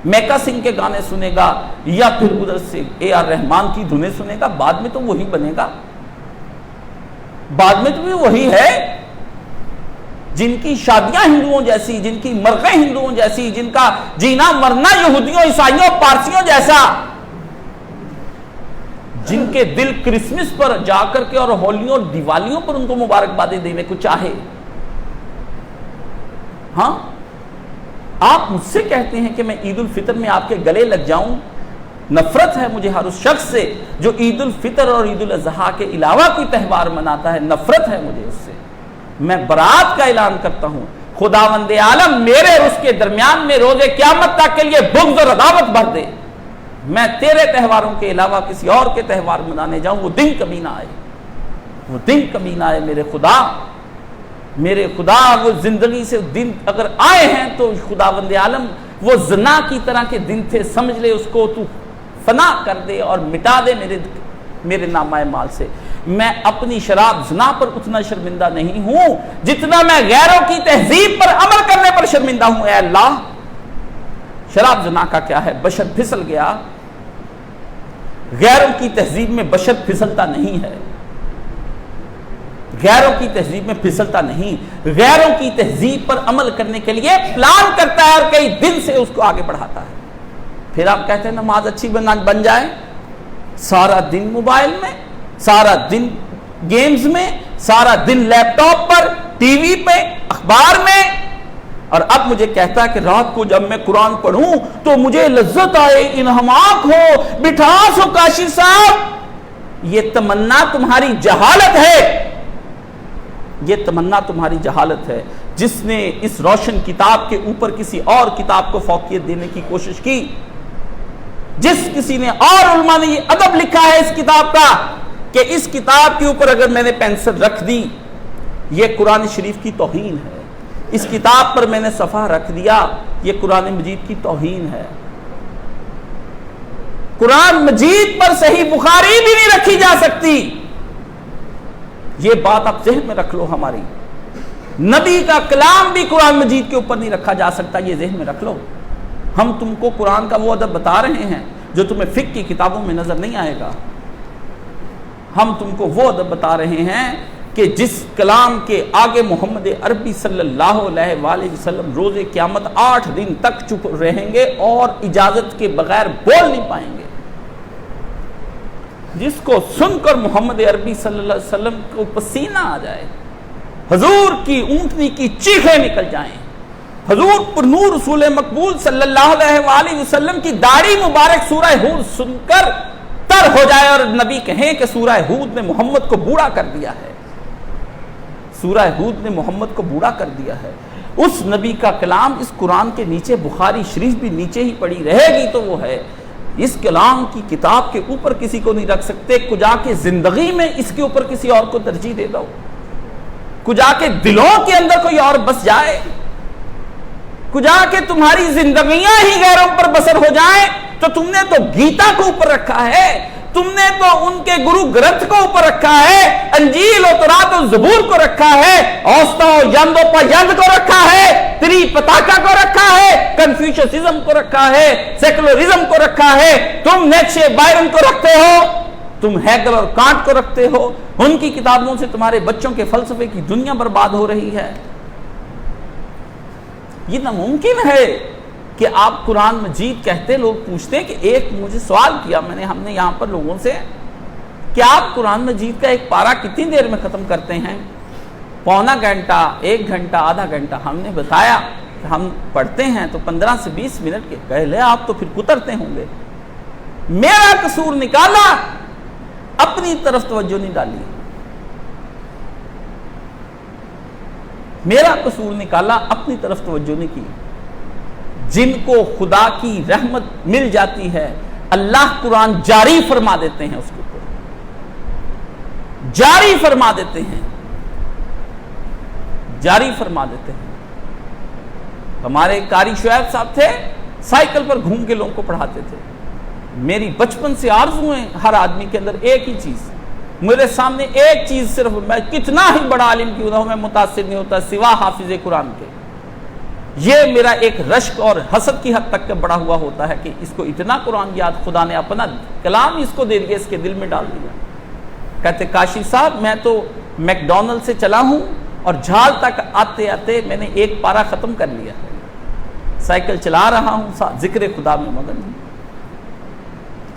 میکا سنگھ کے گانے سنے گا یا پھر ادھر سے AR رحمان کی دھنیں سنے گا، بعد میں تو وہی بنے گا، بعد میں تو بھی وہی ہے۔ جن کی شادیاں ہندوؤں جیسی، جن کی مرغیں ہندوؤں جیسی، جن کا جینا مرنا یہودیوں عیسائیوں پارسیوں جیسا، جن کے دل کرسمس پر جا کر کے اور ہولیوں اور دیوالیوں پر ان کو مبارکبادیں دینے کو چاہے۔ ہاں، آپ مجھ سے کہتے ہیں کہ میں عید الفطر میں آپ کے گلے لگ جاؤں، نفرت ہے مجھے ہر اس شخص سے جو عید الفطر اور عید الاضحیٰ کے علاوہ کوئی تہوار مناتا ہے، نفرت ہے مجھے اس سے۔ میں برات کا اعلان کرتا ہوں، خداوند عالم میرے اور اس کے درمیان میں روز قیامت تک کے لیے بغض اور عداوت بھر دے، میں تیرے تہواروں کے علاوہ کسی اور کے تہوار منانے جاؤں، وہ دن کبھی نہ آئے، وہ دن کبھی نہ آئے۔ میرے خدا وہ زندگی سے دن اگر آئے ہیں تو خداوند عالم وہ زنا کی طرح کے دن تھے، سمجھ لے اس کو تو فنا کر دے اور مٹا دے میرے نامہ مال سے۔ میں اپنی شراب زنا پر اتنا شرمندہ نہیں ہوں جتنا میں غیروں کی تہذیب پر عمل کرنے پر شرمندہ ہوں۔ اے اللہ، شراب زنا کا کیا ہے؟ بشر پھسل گیا، غیروں کی تہذیب میں بشر پھسلتا نہیں ہے، غیروں کی تہذیب میں پھسلتا نہیں، غیروں کی تہذیب پر عمل کرنے کے لیے پلان کرتا ہے اور کئی دن سے اس کو آگے بڑھاتا ہے۔ پھر آپ کہتے ہیں نماز اچھی بن جائے، سارا دن موبائل میں، سارا دن گیمز میں، سارا دن لیپ ٹاپ پر، ٹی وی پہ، اخبار میں، اور اب مجھے کہتا ہے کہ رات کو جب میں قرآن پڑھوں تو مجھے لذت آئے، انہماک ہو، مٹھاس ہو۔ کاشف صاحب، یہ تمنا تمہاری جہالت ہے، یہ تمنا تمہاری جہالت ہے۔ جس نے اس روشن کتاب کے اوپر کسی اور کتاب کو فوقیت دینے کی کوشش کی، جس کسی نے اور علماء نے یہ ادب لکھا ہے اس کتاب کا کہ اس کتاب کے اوپر اگر میں نے پینسل رکھ دی یہ قرآن شریف کی توہین ہے، اس کتاب پر میں نے صفحہ رکھ دیا یہ قرآن مجید کی توہین ہے۔ قرآن مجید پر صحیح بخاری بھی نہیں رکھی جا سکتی. یہ بات آپ ذہن میں رکھ لو. ہماری نبی کا کلام بھی قرآن مجید کے اوپر نہیں رکھا جا سکتا. یہ ذہن میں رکھ لو. ہم تم کو قرآن کا وہ ادب بتا رہے ہیں جو تمہیں فقہ کی کتابوں میں نظر نہیں آئے گا. ہم تم کو وہ ادب بتا رہے ہیں کہ جس کلام کے آگے محمد عربی صلی اللہ علیہ وآلہ وسلم روز قیامت 8 دن تک چپ رہیں گے اور اجازت کے بغیر بول نہیں پائیں گے. جس کو سن کر محمد عربی صلی اللہ علیہ وسلم کو پسینہ آ جائے, حضور کی اونٹنی کی چیخیں نکل جائیں, حضور پر نور رسول مقبول صلی اللہ علیہ وآلہ وسلم کی داڑھی مبارک سورہ ہود سن کر تر ہو جائے اور نبی کہیں کہ سورہ ہود نے محمد کو بوڑھا کر دیا ہے, سورہ ہود نے محمد کو بوڑھا کر دیا ہے. اس نبی کا کلام اس قرآن کے نیچے, بخاری شریف بھی نیچے ہی پڑی رہے گی تو وہ ہے. اس کلام کی کتاب کے اوپر کسی کو نہیں رکھ سکتے. کجا کے زندگی میں اس کے اوپر کسی اور کو ترجیح دے دو, کجا کے دلوں کے اندر کوئی اور بس جائے, کجا کے تمہاری زندگیاں ہی غیروں پر بسر ہو جائیں. تو تم نے تو گیتا کو اوپر رکھا ہے, تم نے تو ان کے گرو گرنتھ کو اوپر رکھا ہے, انجیل و تورات و زبور کو رکھا ہے, اوستا و یند و پیند کو رکھا ہے, تری پتاکا کو رکھا ہے, کنفیوشسزم کو رکھا ہے, سیکولرزم کو رکھا ہے. تم نیچے بائرن کو رکھتے ہو, تم ہیگل اور کانٹ کو رکھتے ہو. ان کی کتابوں سے تمہارے بچوں کے فلسفے کی دنیا برباد ہو رہی ہے. یہ ناممکن ہے کہ آپ قرآن مجید کہتے, لوگ پوچھتے ہیں کہ ایک مجھے سوال کیا ہم نے یہاں پر لوگوں سے کہ آپ قرآن مجید کا ایک پارہ کتنی دیر میں ختم کرتے ہیں؟ پونا گھنٹہ, 1 گھنٹہ, آدھا گھنٹہ. ہم نے بتایا کہ ہم پڑھتے ہیں تو 15 سے 20 منٹ کے. کہہ لے آپ تو پھر کترتے ہوں گے. میرا قصور نکالا, اپنی طرف توجہ نہیں ڈالی. میرا قصور نکالا, اپنی طرف توجہ نہیں کی. جن کو خدا کی رحمت مل جاتی ہے اللہ قرآن جاری فرما دیتے ہیں, اس کے اوپر جاری فرما دیتے ہیں, جاری فرما دیتے ہیں. ہمارے قاری شعیب صاحب تھے, سائیکل پر گھوم کے لوگوں کو پڑھاتے تھے. میری بچپن سے آرزو ہے ہر آدمی کے اندر ایک ہی چیز, میرے سامنے ایک چیز صرف, میں کتنا ہی بڑا عالم کیوں نہ ہوں میں متاثر نہیں ہوتا سوا حافظ قرآن کے. یہ میرا ایک رشک اور حسد کی حد تک بڑا ہوا ہوتا ہے کہ اس کو اتنا قرآن یاد, خدا نے اپنا کلام اس کو دے دیا, اس کے دل میں ڈال دیا. کہتے کاشف صاحب میں تو میک ڈونلڈ سے چلا ہوں اور جھال تک آتے آتے میں نے ایک پارہ ختم کر لیا ہے. سائیکل چلا رہا ہوں, ذکر خدا میں مگن ہوں.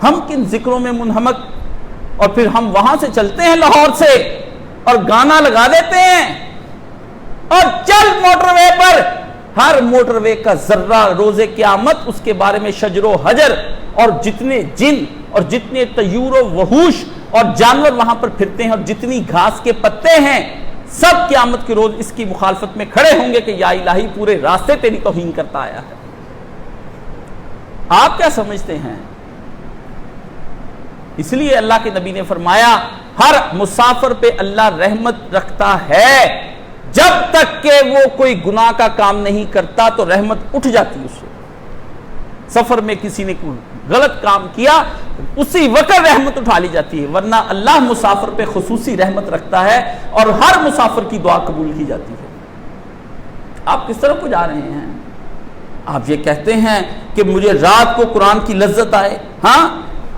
ہم کن ذکروں میں منہمک, اور پھر ہم وہاں سے چلتے ہیں لاہور سے اور گانا لگا دیتے ہیں اور چل موٹر وے پر. ہر موٹر وے کا ذرہ روز قیامت اس کے بارے میں شجر و حجر, اور جتنے جن اور جتنے طیور و وحوش اور جانور وہاں پر پھرتے ہیں اور جتنی گھاس کے پتے ہیں, سب قیامت کے روز اس کی مخالفت میں کھڑے ہوں گے کہ یا الہی پورے راستے تیری توہین کرتا آیا ہے. آپ کیا سمجھتے ہیں؟ اس لیے اللہ کے نبی نے فرمایا ہر مسافر پہ اللہ رحمت رکھتا ہے, جب تک کہ وہ کوئی گناہ کا کام نہیں کرتا تو رحمت اٹھ جاتی اس سے. سفر میں کسی نے کوئی غلط کام کیا, اسی وقت رحمت اٹھا لی جاتی ہے, ورنہ اللہ مسافر پہ خصوصی رحمت رکھتا ہے اور ہر مسافر کی دعا قبول کی جاتی ہے. آپ کس طرح کو جا رہے ہیں؟ آپ یہ کہتے ہیں کہ مجھے رات کو قرآن کی لذت آئے. ہاں,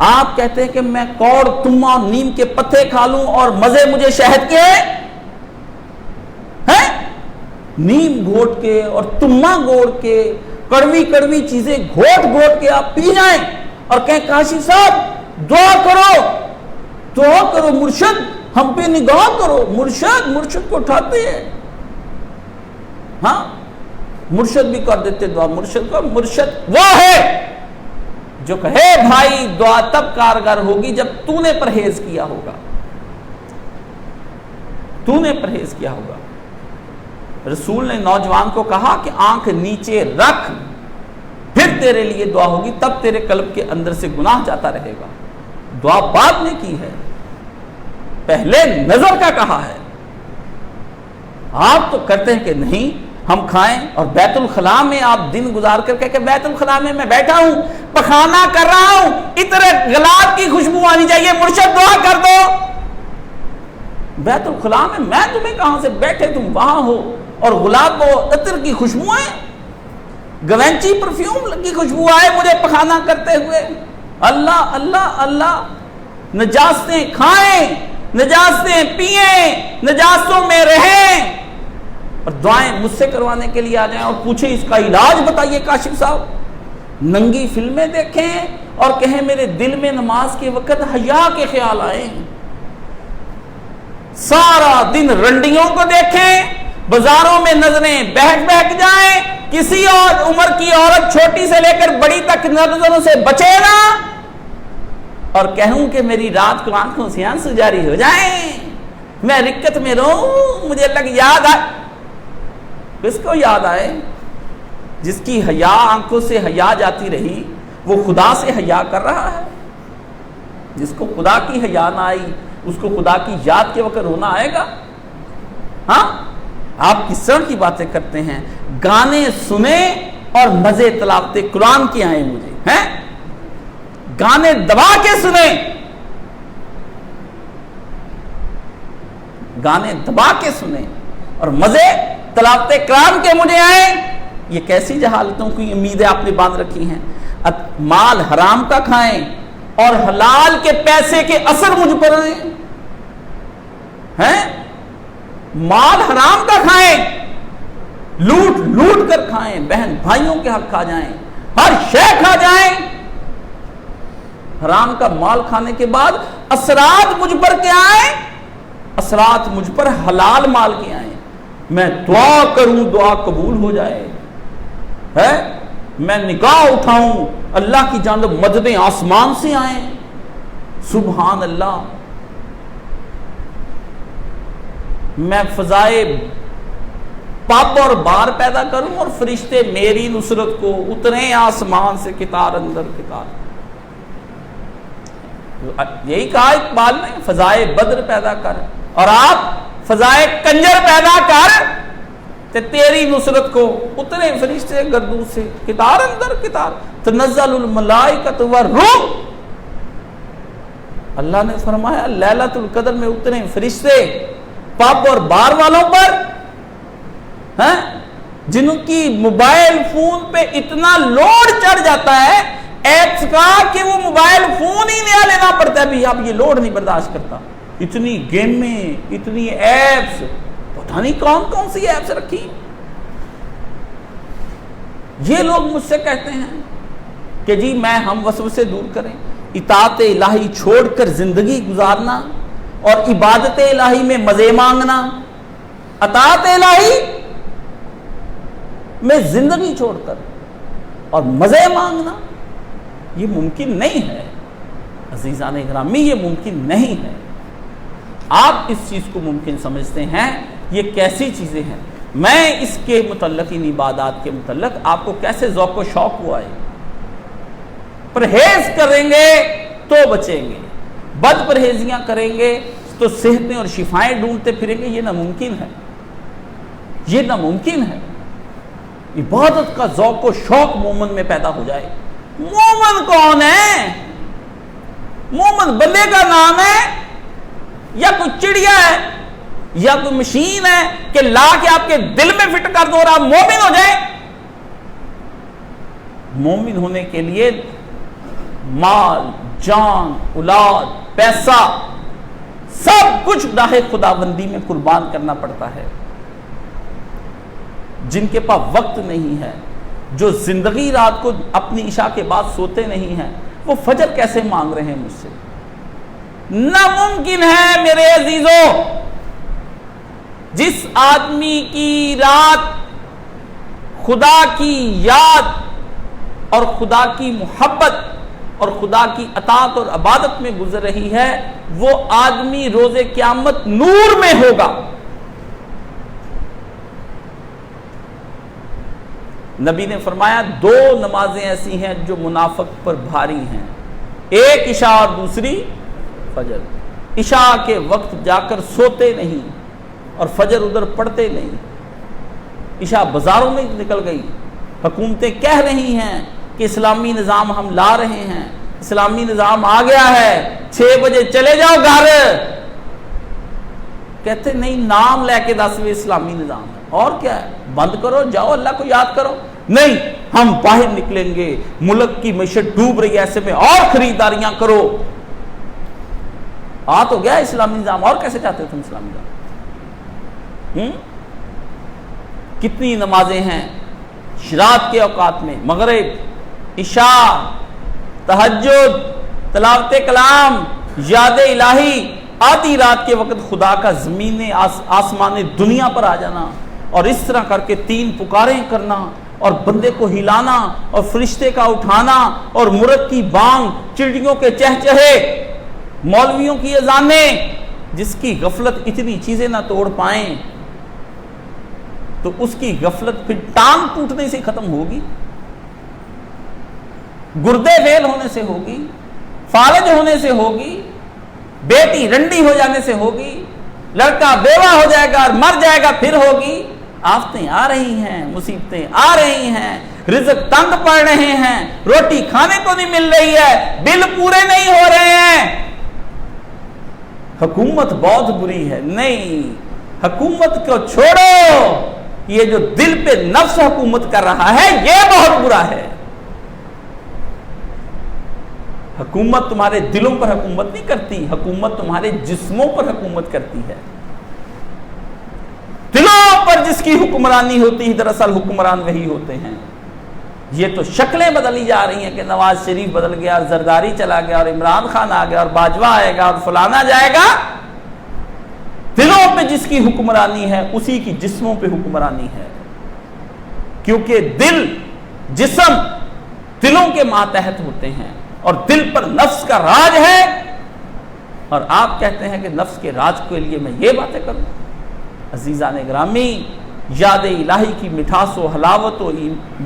آپ کہتے ہیں کہ میں کوڑ, تما اور نیم کے پتے کھا لوں اور مزے مجھے شہد کے ہیں. نیم گھوٹ کے اور تما گوڑ کے, کڑوی کڑوی چیزیں گھوٹ گھوٹ کے آپ پی جائیں اور کہیں کاشف صاحب دعا کرو, دعا کرو, مرشد ہم پہ نگاہ کرو. مرشد کو اٹھاتے ہیں. ہاں, مرشد بھی کر دیتے دعا. مرشد وہ ہے جو کہے بھائی دعا تب کارگر ہوگی جب تو نے پرہیز کیا ہوگا, تو نے پرہیز کیا ہوگا. رسول نے نوجوان کو کہا کہ آنکھ نیچے رکھ, پھر تیرے لیے دعا ہوگی, تب تیرے قلب کے اندر سے گناہ جاتا رہے گا. دعا بعد نے کی ہے, پہلے نظر کا کہا ہے. آپ تو کرتے ہیں کہ نہیں ہم کھائیں اور بیت الخلاء میں آپ دن گزار کر کہ بیت الخلاء میں بیٹھا ہوں پخانہ کر رہا ہوں عطر گلاب کی خوشبو آنی چاہیے مرشد دعا کر دو. بیت الخلاء میں تمہیں کہاں سے بیٹھے تم وہاں ہو اور گلاب و عطر کی خوشبو آئے گوینچی پرفیوم کی خوشبو آئے مجھے پخانہ کرتے ہوئے. اللہ اللہ اللہ. نجاستیں کھائیں نجاستیں پئیں نجاستوں میں رہیں اور دعائیں مجھ سے کروانے کے لیے آ جائیں اور پوچھیں اس کا علاج بتائیے کاشف صاحب. ننگی فلمیں دیکھیں اور کہیں میرے دل میں نماز کے وقت حیا کے خیال آئیں. سارا دن رنڈیوں کو دیکھیں بازاروں میں نظریں بہک جائیں کسی اور عمر کی عورت چھوٹی سے لے کر بڑی تک نظروں سے بچے نا اور کہوں کہ میری رات کو آنکھوں سے آنسو جاری ہو جائیں میں رکت میں رہوں مجھے اللہ کی یاد آئے. کس کو یاد آئے؟ جس کی حیا آنکھوں سے حیا جاتی رہی وہ خدا سے حیا کر رہا ہے. جس کو خدا کی حیا نہ آئی اس کو خدا کی یاد کے وقت رونا آئے گا؟ ہاں آپ کس طرح کی باتیں کرتے ہیں. گانے سنیں اور مزے تلاوت قرآن کی آئیں مجھے ہیں گانے دبا کے سنیں گانے دبا کے سنیں اور مزے تلاوت قرآن کے مجھے آئیں. یہ کیسی جہالتوں کی امیدیں آپ نے باندھ رکھی ہیں. مال حرام کا کھائیں اور حلال کے پیسے کے اثر مجھ پر ہیں. مال حرام کا کھائیں لوٹ کر کھائیں بہن بھائیوں کے حق کھا جائیں ہر شے کھا جائیں. حرام کا مال کھانے کے بعد اثرات مجھ پر کیا آئیں؟ اثرات مجھ پر حلال مال کے آئیں. میں دعا کروں دعا قبول ہو جائے ہے میں نگاہ اٹھاؤں اللہ کی جانب مددیں آسمان سے آئیں. سبحان اللہ. میں فضائے پاپ اور بار پیدا کروں اور فرشتے میری نصرت کو اتریں آسمان سے کتار اندر کتار. یہی کہا اقبال نے فضائے بدر پیدا کر اور آپ فضائے کنجر پیدا کر تے تیری نصرت کو اترے فرشتے گردوں سے کتار اندر کتار. تنزل الملائکۃ والروح. اللہ نے فرمایا لیلۃ القدر میں اترے فرشتے پاپ اور بار والوں پر ہیں جن کی موبائل فون پہ اتنا لوڈ چڑھ جاتا ہے ایپس کا کہ وہ موبائل فون ہی نیا لینا پڑتا ہے. بھی اب یہ لوڈ نہیں برداشت کرتا. اتنی گیمیں اتنی ایپس پتہ نہیں کون سی ایپس رکھی. یہ لوگ مجھ سے کہتے ہیں کہ جی ہم وسوسے دور کریں اطاعت الہی چھوڑ کر زندگی گزارنا اور عبادت الہی میں مزے مانگنا. اطاعت الہی میں زندگی چھوڑ کر اور مزے مانگنا یہ ممکن نہیں ہے. عزیزان گرامی یہ ممکن نہیں ہے. آپ اس چیز کو ممکن سمجھتے ہیں. یہ کیسی چیزیں ہیں؟ میں اس کے متعلق ان عبادات کے متعلق آپ کو کیسے ذوق و شوق ہوا ہے. پرہیز کریں گے تو بچیں گے بد پرہیزیاں کریں گے تو صحتیں اور شفائیں ڈھونڈتے پھریں گے. یہ ناممکن ہے. یہ ناممکن ہے. عبادت کا ذوق و شوق مومن میں پیدا ہو جائے. مومن کون ہے؟ مومن بندے کا نام ہے یا کوئی چڑیا ہے یا کوئی مشین ہے کہ لا کے آپ کے دل میں فٹ کر دو اور آپ مومن ہو جائیں؟ مومن ہونے کے لیے مال جان اولاد پیسہ سب کچھ راہ خداوندی میں قربان کرنا پڑتا ہے. جن کے پاس وقت نہیں ہے جو زندگی رات کو اپنی عشاء کے بعد سوتے نہیں ہیں وہ فجر کیسے مانگ رہے ہیں مجھ سے؟ ناممکن ہے میرے عزیزوں. جس آدمی کی رات خدا کی یاد اور خدا کی محبت اور خدا کی اطاعت اور عبادت میں گزر رہی ہے وہ آدمی روز قیامت نور میں ہوگا. نبی نے فرمایا 2 نمازیں ایسی ہیں جو منافق پر بھاری ہیں. ایک عشاء اور دوسری فجر. عشاء کے وقت جا کر سوتے نہیں اور فجر ادھر پڑھتے نہیں. عشاء بازاروں میں نکل گئی. حکومتیں کہہ رہی ہیں کہ اسلامی نظام ہم لا رہے ہیں, اسلامی نظام آ گیا ہے, 6 بجے چلے جاؤ گھر. کہتے نہیں, نام لے کے 10ویں اسلامی نظام ہے, اور کیا ہے, بند کرو, جاؤ اللہ کو یاد کرو. نہیں, ہم باہر نکلیں گے, ملک کی معیشت ڈوب رہی ہے, ایسے میں اور خریداریاں کرو. آ تو گیا اسلامی نظام, اور کیسے چاہتے ہو تم اسلامی نظام؟ کتنی نمازیں ہیں رات کے اوقات میں, مغرب, عشاء, تہجد, تلاوت کلام, یاد الہی, آدھی رات کے وقت خدا کا زمین آسمان دنیا پر آ جانا, اور اس طرح کر کے 3 پکاریں کرنا, اور بندے کو ہلانا, اور فرشتے کا اٹھانا, اور مرغ کی بانگ, چڑیوں کے چہچہے, مولویوں کی اذانیں. جس کی غفلت اتنی چیزیں نہ توڑ پائیں تو اس کی غفلت پھر ٹانگ ٹوٹنے سے ختم ہوگی, گردے فیل ہونے سے ہوگی, فالج ہونے سے ہوگی, بیٹی رنڈی ہو جانے سے ہوگی, لڑکا بیوہ ہو جائے گا اور مر جائے گا پھر ہوگی. آفتیں آ رہی ہیں, مصیبتیں آ رہی ہیں, رزق تنگ پڑ رہے ہیں, روٹی کھانے کو نہیں مل رہی ہے, بل پورے نہیں ہو رہے ہیں. حکومت بہت بری ہے. نہیں, حکومت کو چھوڑو, یہ جو دل پہ نفس حکومت کر رہا ہے یہ بہت برا ہے. حکومت تمہارے دلوں پر حکومت نہیں کرتی, حکومت تمہارے جسموں پر حکومت کرتی ہے. دلوں پر جس کی حکمرانی ہوتی ہے دراصل حکمران وہی ہوتے ہیں. یہ تو شکلیں بدلی جا رہی ہیں کہ نواز شریف بدل گیا, اور زرداری چلا گیا, اور عمران خان آ گیا, اور باجوہ آئے گا, اور فلانا جائے گا. دلوں پہ جس کی حکمرانی ہے اسی کی جسموں پہ حکمرانی ہے, کیونکہ دل, جسم دلوں کے ماتحت ہوتے ہیں, اور دل پر نفس کا راج ہے. اور آپ کہتے ہیں کہ نفس کے راج کے لیے میں یہ باتیں کروں. عزیزان گرامی, یاد الہی کی مٹھاس و حلاوت و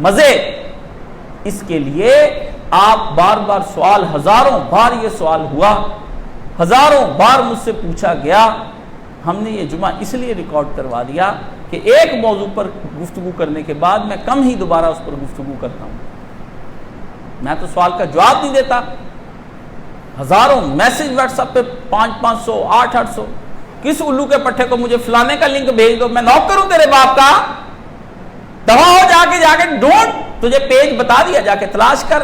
مزے, اس کے لیے آپ بار بار سوال, ہزاروں بار یہ سوال ہوا, ہزاروں بار مجھ سے پوچھا گیا. ہم نے یہ جمعہ اس لیے ریکارڈ کروا دیا کہ ایک موضوع پر گفتگو کرنے کے بعد میں کم ہی دوبارہ اس پر گفتگو کرتا ہوں. میں تو سوال کا جواب نہیں دیتا. ہزاروں میسج واٹس ایپ پہ 500 800, کس الو کے پٹھے کو مجھے فلانے کا لنک بھیج دو, میں نوک کروں تیرے باپ کا, دوا ہو جا کے ڈھونڈ, تجھے پیج بتا دیا, جا کے تلاش کر.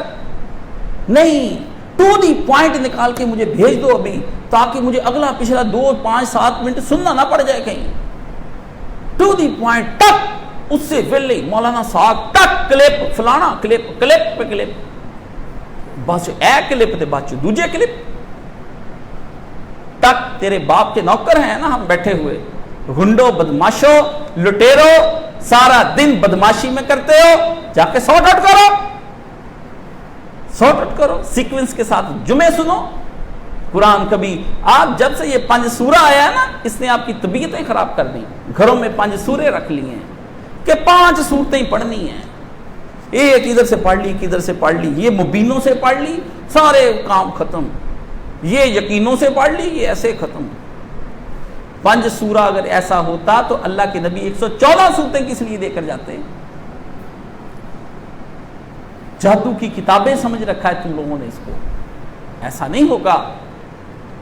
نہیں, ٹو دی پوائنٹ نکال کے مجھے بھیج دو ابھی, تاکہ مجھے اگلا پچھلا 2 5 7 منٹ سننا نہ پڑ جائے کہیں. ٹو دی پوائنٹ, ٹک, اس سے ویلی مولانا صاحب, ٹک, کلپ, فلانا کلپ, کلپ پہ کلپ, بس اے کلپ دے بچ دوجے کلپ, تک. تیرے باپ کے نوکر ہیں نا ہم بیٹھے ہوئے, گنڈو, بدماشو, لٹیرو, سارا دن بدماشی میں کرتے ہو, جا کے سارٹ آؤٹ کرو, سارٹ آؤٹ کرو, سیکوینس کے ساتھ جمعے سنو. قرآن کبھی آپ جب سے یہ 5 سورہ آیا ہے نا, اس نے آپ کی طبیعتیں خراب کر دی. گھروں میں 5 سورے رکھ لی ہیں کہ 5 سورتیں پڑھنی ہیں, ایک ادھر سے پڑھ لی, کدھر سے پڑھ لی, یہ مبینوں سے پڑھ لی, سارے کام ختم, یہ یقینوں سے پڑھ لی, یہ ایسے ختم. 5 سورہ اگر ایسا ہوتا تو اللہ کے نبی 114 سورتیں کس لیے دے کر جاتے ہیں؟ جادو کی کتابیں سمجھ رکھا ہے تم لوگوں نے اس کو. ایسا نہیں ہوگا.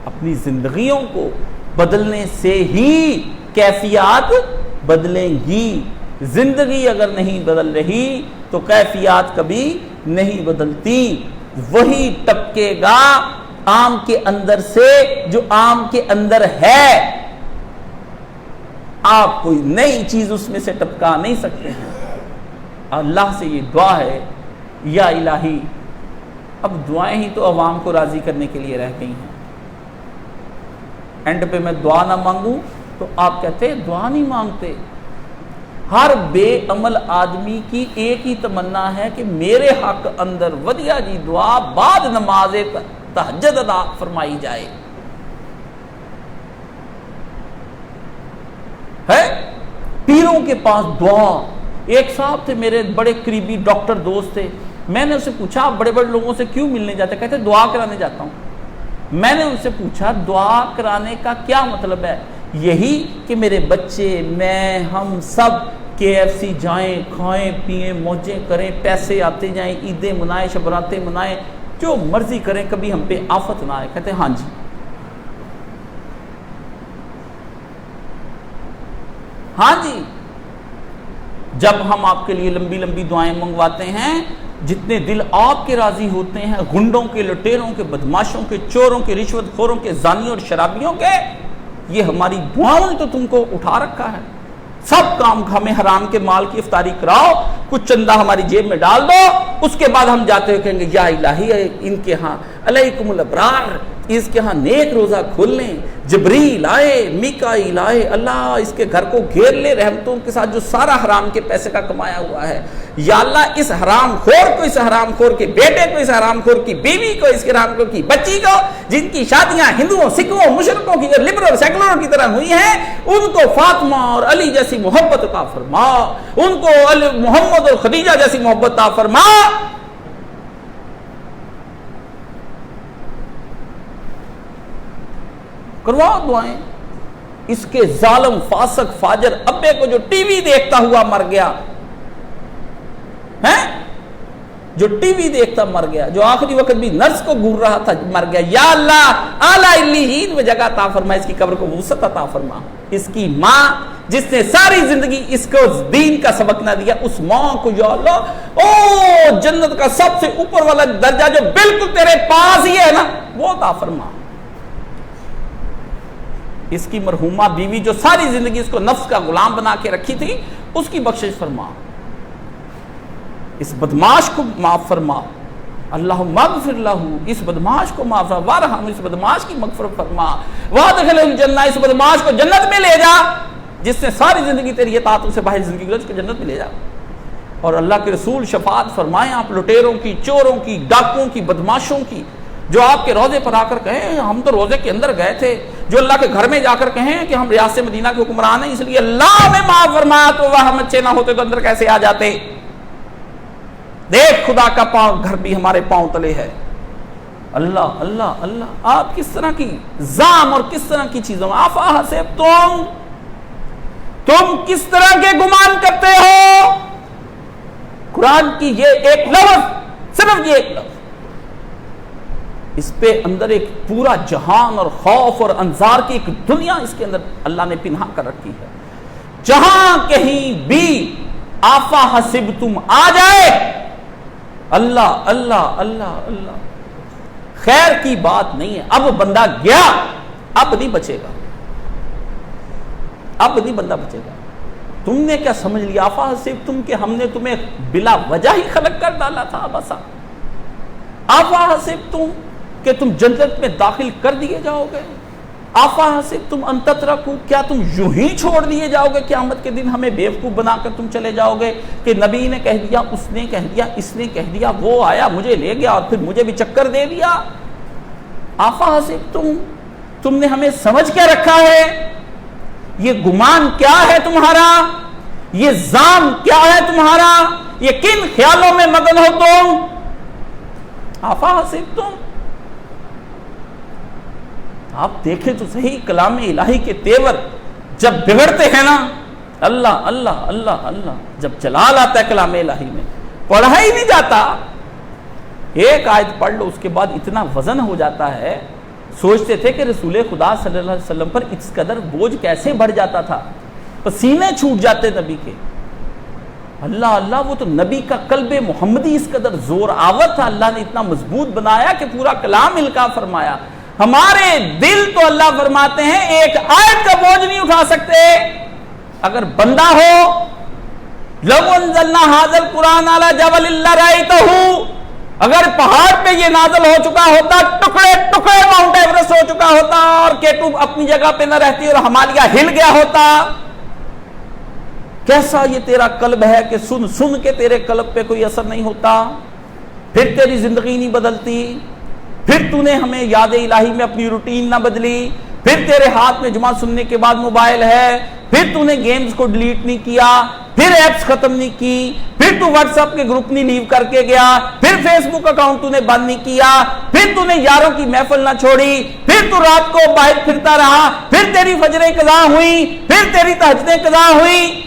اپنی زندگیوں کو بدلنے سے ہی کیفیات بدلیں گی. زندگی اگر نہیں بدل رہی تو کیفیات کبھی نہیں بدلتی. وہی ٹپکے گا آم کے اندر سے جو آم کے اندر ہے. آپ کوئی نئی چیز اس میں سے ٹپکا نہیں سکتے ہیں. اللہ سے یہ دعا ہے, یا الہی, اب دعائیں ہی تو عوام کو راضی کرنے کے لیے رہ گئی ہیں. اینڈ پہ میں دعا نہ مانگوں تو آپ کہتے ہیں دعا نہیں مانگتے. ہر بے عمل آدمی کی ایک ہی تمنا ہے کہ میرے حق اندر ودیا جی دعا بعد نماز تہجد ادا فرمائی جائے. ہے پیروں کے پاس دعا. ایک صاحب تھے میرے بڑے قریبی ڈاکٹر دوست تھے, میں نے اسے پوچھا آپ بڑے بڑے لوگوں سے کیوں ملنے جاتے؟ کہتے دعا کرانے جاتا ہوں. میں نے ان سے پوچھا دعا کرانے کا کیا مطلب ہے؟ یہی کہ میرے بچے, میں, ہم سب KFC جائیں, کھائیں پیئیں, موجیں کریں, پیسے آتے جائیں, عیدیں منائیں, شبراتیں منائیں, جو مرضی کریں, کبھی ہم پہ آفت نہ آئے. کہتے ہیں ہاں جی. ہاں جی, جب ہم آپ کے لیے لمبی لمبی دعائیں منگواتے ہیں, جتنے دل آپ کے راضی ہوتے ہیں, گنڈوں کے, لٹیروں کے, بدماشوں کے, چوروں کے, رشوت خوروں کے, زانیوں اور شرابیوں کے, یہ ہماری دعاؤں نے تو تم کو اٹھا رکھا ہے. سب کام ہمیں حرام کے مال کی افطاری کراؤ, کچھ چندہ ہماری جیب میں ڈال دو, اس کے بعد ہم جاتے ہوئے کہیں گے یا الہی ان کے ہاں علیکم الابرار, اس کے ہاں نیک روزہ کھول لیں, جبریل آئے, میکائیل آئے, اللہ اس کے گھر کو گھیر لے رحمتوں کے ساتھ جو سارا حرام کے پیسے کا کمایا ہوا ہے. یا اللہ اس حرام خور کو, اس حرام خور کے بیٹے کو, اس حرام خور کی بیوی کو, اس کے حرام خور کی بچی کو, جن کی شادیاں ہندوؤں, سکھوں, مشرکوں کی, لبرل اور سیکولروں کی طرح ہوئی ہیں, ان کو فاطمہ اور علی جیسی محبت عطا فرما, ان کو محمد اور خدیجہ جیسی محبت عطا فرما. کرواؤ دعائیں. اس کے ظالم فاسق فاجر ابے کو جو ٹی وی دیکھتا ہوا مر گیا ہے, جو ٹی وی دیکھتا مر گیا, جو آخری وقت بھی نرس کو گھور رہا تھا مر گیا, یا اللہ اعلی علیین میں جگہ عطا فرما, اس کی قبر کو وسعت عطا فرما. اس کی ماں جس نے ساری زندگی اس کو دین کا سبق نہ دیا, اس ماں کو یا اللہ او جنت کا سب سے اوپر والا درجہ جو بالکل تیرے پاس ہی ہے نا, وہ عطا فرما. اس کی مرحومہ بیوی جو ساری زندگی اس کو نفس کا غلام بنا کے رکھی تھی, اس کی بخشش فرما. اس بدماش کو معاف فرما, اللہم اغفر لہ, اس بدماش کو معاف فرما, وارحم, اس بدماش کی مغفرت فرما, وادخلہ الجنہ, اس بدماش کو جنت میں لے جا, جس نے ساری زندگی تیری اطاعتوں سے باہر زندگی گزاری, اس کو جنت میں لے جا. اور اللہ کے رسول شفاعت فرمائیں آپ لٹیروں کی, چوروں کی, ڈاکوؤں کی, بدماشوں کی, جو آپ کے روزے پر آ کر کہیں ہم تو روزے کے اندر گئے تھے, جو اللہ کے گھر میں جا کر کہیں کہ ہم ریاست مدینہ کے حکمران ہیں, اس لیے اللہ نے معاف فرمایا, تو وہ ہم اچھے نہ ہوتے تو اندر کیسے آ جاتے. دیکھ خدا کا پاؤں گھر بھی ہمارے پاؤں تلے ہے. اللہ اللہ اللہ, آپ کس طرح کی زام اور کس طرح کی چیزوں, آفا حسب تم کس طرح کے گمان کرتے ہو. قرآن کی یہ ایک لفظ, صرف یہ ایک لفظ, اس پہ اندر ایک پورا جہان اور خوف اور انظار کی ایک دنیا اس کے اندر اللہ نے پنہا کر رکھی ہے. جہاں کہیں بھی آفا حسب تم آ جائے, اللہ اللہ اللہ اللہ, خیر کی بات نہیں ہے. اب بندہ گیا, اب نہیں بچے گا, اب نہیں بندہ بچے گا. تم نے کیا سمجھ لیا آفا حسب تم کہ ہم نے تمہیں بلا وجہ ہی خلق کر ڈالا تھا. بس آفا حسب تم کہ تم جنت میں داخل کر دیے جاؤ گے. آفا حسب تم ان تترکوا, کیا تم یوں ہی چھوڑ دیے جاؤ گے قیامت کے دن, ہمیں بیوقوف بنا کر تم چلے جاؤ گے کہ نبی نے کہہ دیا, اس نے کہہ دیا, اس نے کہہ دیا, وہ آیا مجھے لے گیا اور پھر مجھے بھی چکر دے دیا. آفا حسب تم نے ہمیں سمجھ کے رکھا ہے. یہ گمان کیا ہے تمہارا, یہ زام کیا ہے تمہارا, یہ کن خیالوں میں مگن ہو تم. آفا حسب آپ دیکھیں تو صحیح کلام الہی کے تیور جب بگڑتے ہیں نا, اللہ اللہ اللہ اللہ, جب جلال آتا ہے کلام الہی میں, پڑھا ہی نہیں جاتا. ایک آیت پڑھ لو اس کے بعد اتنا وزن ہو جاتا ہے. سوچتے تھے کہ رسول خدا صلی اللہ علیہ وسلم پر اس قدر بوجھ کیسے بڑھ جاتا تھا, پسینے چھوٹ جاتے نبی کے. اللہ اللہ, وہ تو نبی کا قلب محمدی اس قدر زور آور تھا, اللہ نے اتنا مضبوط بنایا کہ پورا کلام القا فرمایا. ہمارے دل تو اللہ فرماتے ہیں ایک آیت کا بوجھ نہیں اٹھا سکتے. اگر بندہ ہو, لو انزلنا ھذا القرآن علی جبل لرأیتہ, اگر پہاڑ پہ یہ نازل ہو چکا ہوتا, ٹکڑے ٹکڑے ماؤنٹ ایورسٹ ہو چکا ہوتا, اور کیٹو اپنی جگہ پہ نہ رہتی اور ہمالیہ ہل گیا ہوتا. کیسا یہ تیرا قلب ہے کہ سن سن کے تیرے قلب پہ کوئی اثر نہیں ہوتا, پھر تیری زندگی نہیں بدلتی, پھر تو نے ہمیں یاد الہی میں اپنی روٹین نہ بدلی, پھر تیرے ہاتھ میں جمعہ سننے کے بعد موبائل ہے, پھر تو نے گیمز کو ڈیلیٹ نہیں کیا, پھر ایپس ختم نہیں کی, پھر تو واٹس ایپ کے گروپ نہیں لیو کر کے گیا, پھر فیس بک اکاؤنٹ تو نے بند نہیں کیا, پھر تو نے یاروں کی محفل نہ چھوڑی, پھر تو رات کو باہر پھرتا رہا, پھر تیری فجریں قضا ہوئی, پھر تیری تہجدیں قضا ہوئی.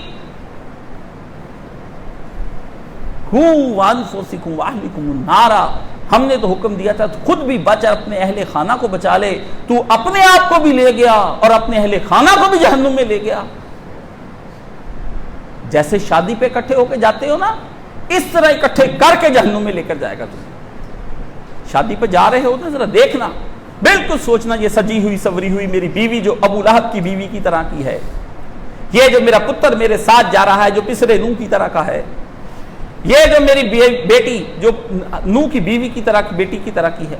قُوا أَنفُسَكُمْ وَأَهْلِكُمُ النَّارَ، ہم نے تو حکم دیا تھا خود بھی بچ اور اپنے اہل خانہ کو بچا لے، تو اپنے آپ کو بھی لے گیا اور اپنے اہل خانہ کو بھی جہنم میں لے گیا۔ جیسے شادی پہ اکٹھے ہو کے جاتے ہو نا، اس طرح اکٹھے کر کے جہنم میں لے کر جائے گا تم۔ شادی پہ جا رہے ہو تو ذرا دیکھنا، بالکل سوچنا یہ سجی ہوئی سوری ہوئی میری بیوی جو ابو لہب کی بیوی کی طرح کی ہے، یہ جو میرا پتر میرے ساتھ جا رہا ہے جو پسرے نوح کی طرح کا ہے، یہ جو میری بیٹی جو نوح کی بیوی کی طرح کی بیٹی کی طرح کی ہے،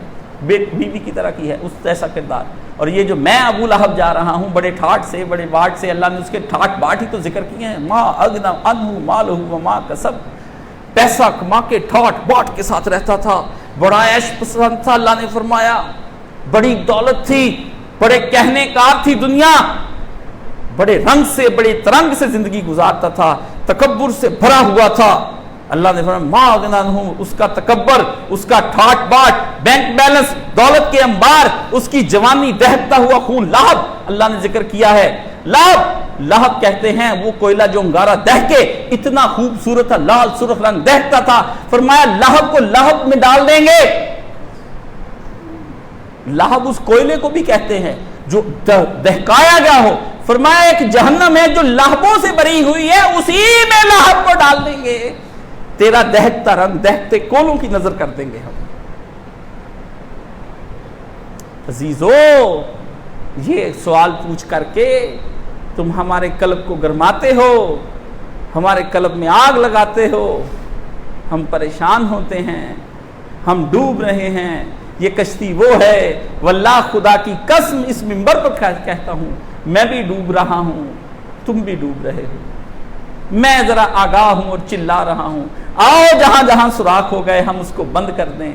بیوی کی طرح کی ہے، اس جیسا کردار۔ اور یہ جو میں ابو لہب جا رہا ہوں بڑے ٹھاٹ سے بڑے باٹ سے، اللہ نے اس کے ٹھاٹ باٹ ہی تو ذکر کیے ہیں، ما اغنی عنہ مالہ وما کسب، پیسہ کما کے ٹھاٹ باٹ کے ساتھ رہتا تھا، بڑا عیش پسند تھا، اللہ نے فرمایا بڑی دولت تھی، بڑے کہنے کار تھی دنیا، بڑے رنگ سے بڑے ترنگ سے زندگی گزارتا تھا، تکبر سے بھرا ہوا تھا۔ اللہ نے فرمایا ما اغنی عنہ، اس کا تکبر، اس کا ٹھاٹ باٹ، بینک بیلنس، دولت کے انبار، اس کی جوانی، دہتا ہوا خون، لہب اللہ نے ذکر کیا ہے۔ لہب کہتے ہیں وہ کوئلہ جو انگارہ دہ کے اتنا خوبصورت تھا، لال سرخ رنگ دہتا تھا، فرمایا لہب کو لہب میں ڈال دیں گے۔ لہب اس کوئلے کو بھی کہتے ہیں جو دہکایا گیا ہو، فرمایا ایک جہنم ہے جو لہبوں سے بری ہوئی ہے، اسی میں لہب کو ڈال دیں گے، تیرا دہتا رنگ دہتے کولوں کی نظر کر دیں گے ہم۔ عزیزو، یہ سوال پوچھ کر کے تم ہمارے قلب کو گرماتے ہو، ہمارے قلب میں آگ لگاتے ہو، ہم پریشان ہوتے ہیں، ہم ڈوب رہے ہیں۔ یہ کشتی وہ ہے، واللہ خدا کی قسم اس منبر پر کہتا ہوں میں بھی ڈوب رہا ہوں، تم بھی ڈوب رہے ہو، میں ذرا آگاہ ہوں اور چلا رہا ہوں، آؤ جہاں جہاں سوراخ ہو گئے ہم اس کو بند کر دیں،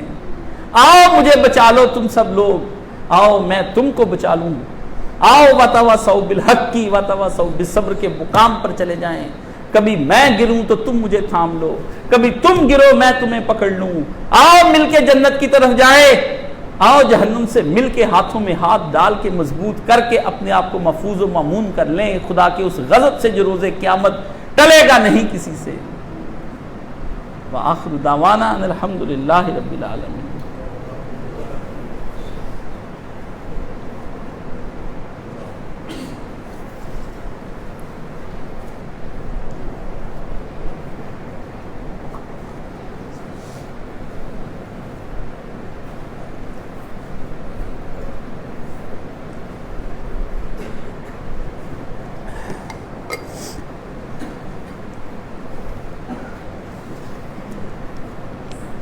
آؤ مجھے بچا لو تم سب لوگ، آؤ میں تم کو بچا لوں، آؤ وتواصوا بالحق وتواصوا بالصبر کے مقام پر چلے جائیں، کبھی میں گروں تو تم مجھے تھام لو، کبھی تم گرو میں تمہیں پکڑ لوں، آؤ مل کے جنت کی طرف جائے، آؤ جہنم سے مل کے ہاتھوں میں ہاتھ ڈال کے مضبوط کر کے اپنے آپ کو محفوظ و مامون کر لیں خدا کے اس غضب سے جو روز قیامت ٹلے گا نہیں کسی سے۔ وآخر دعوانا ان الحمدللہ رب العالمین۔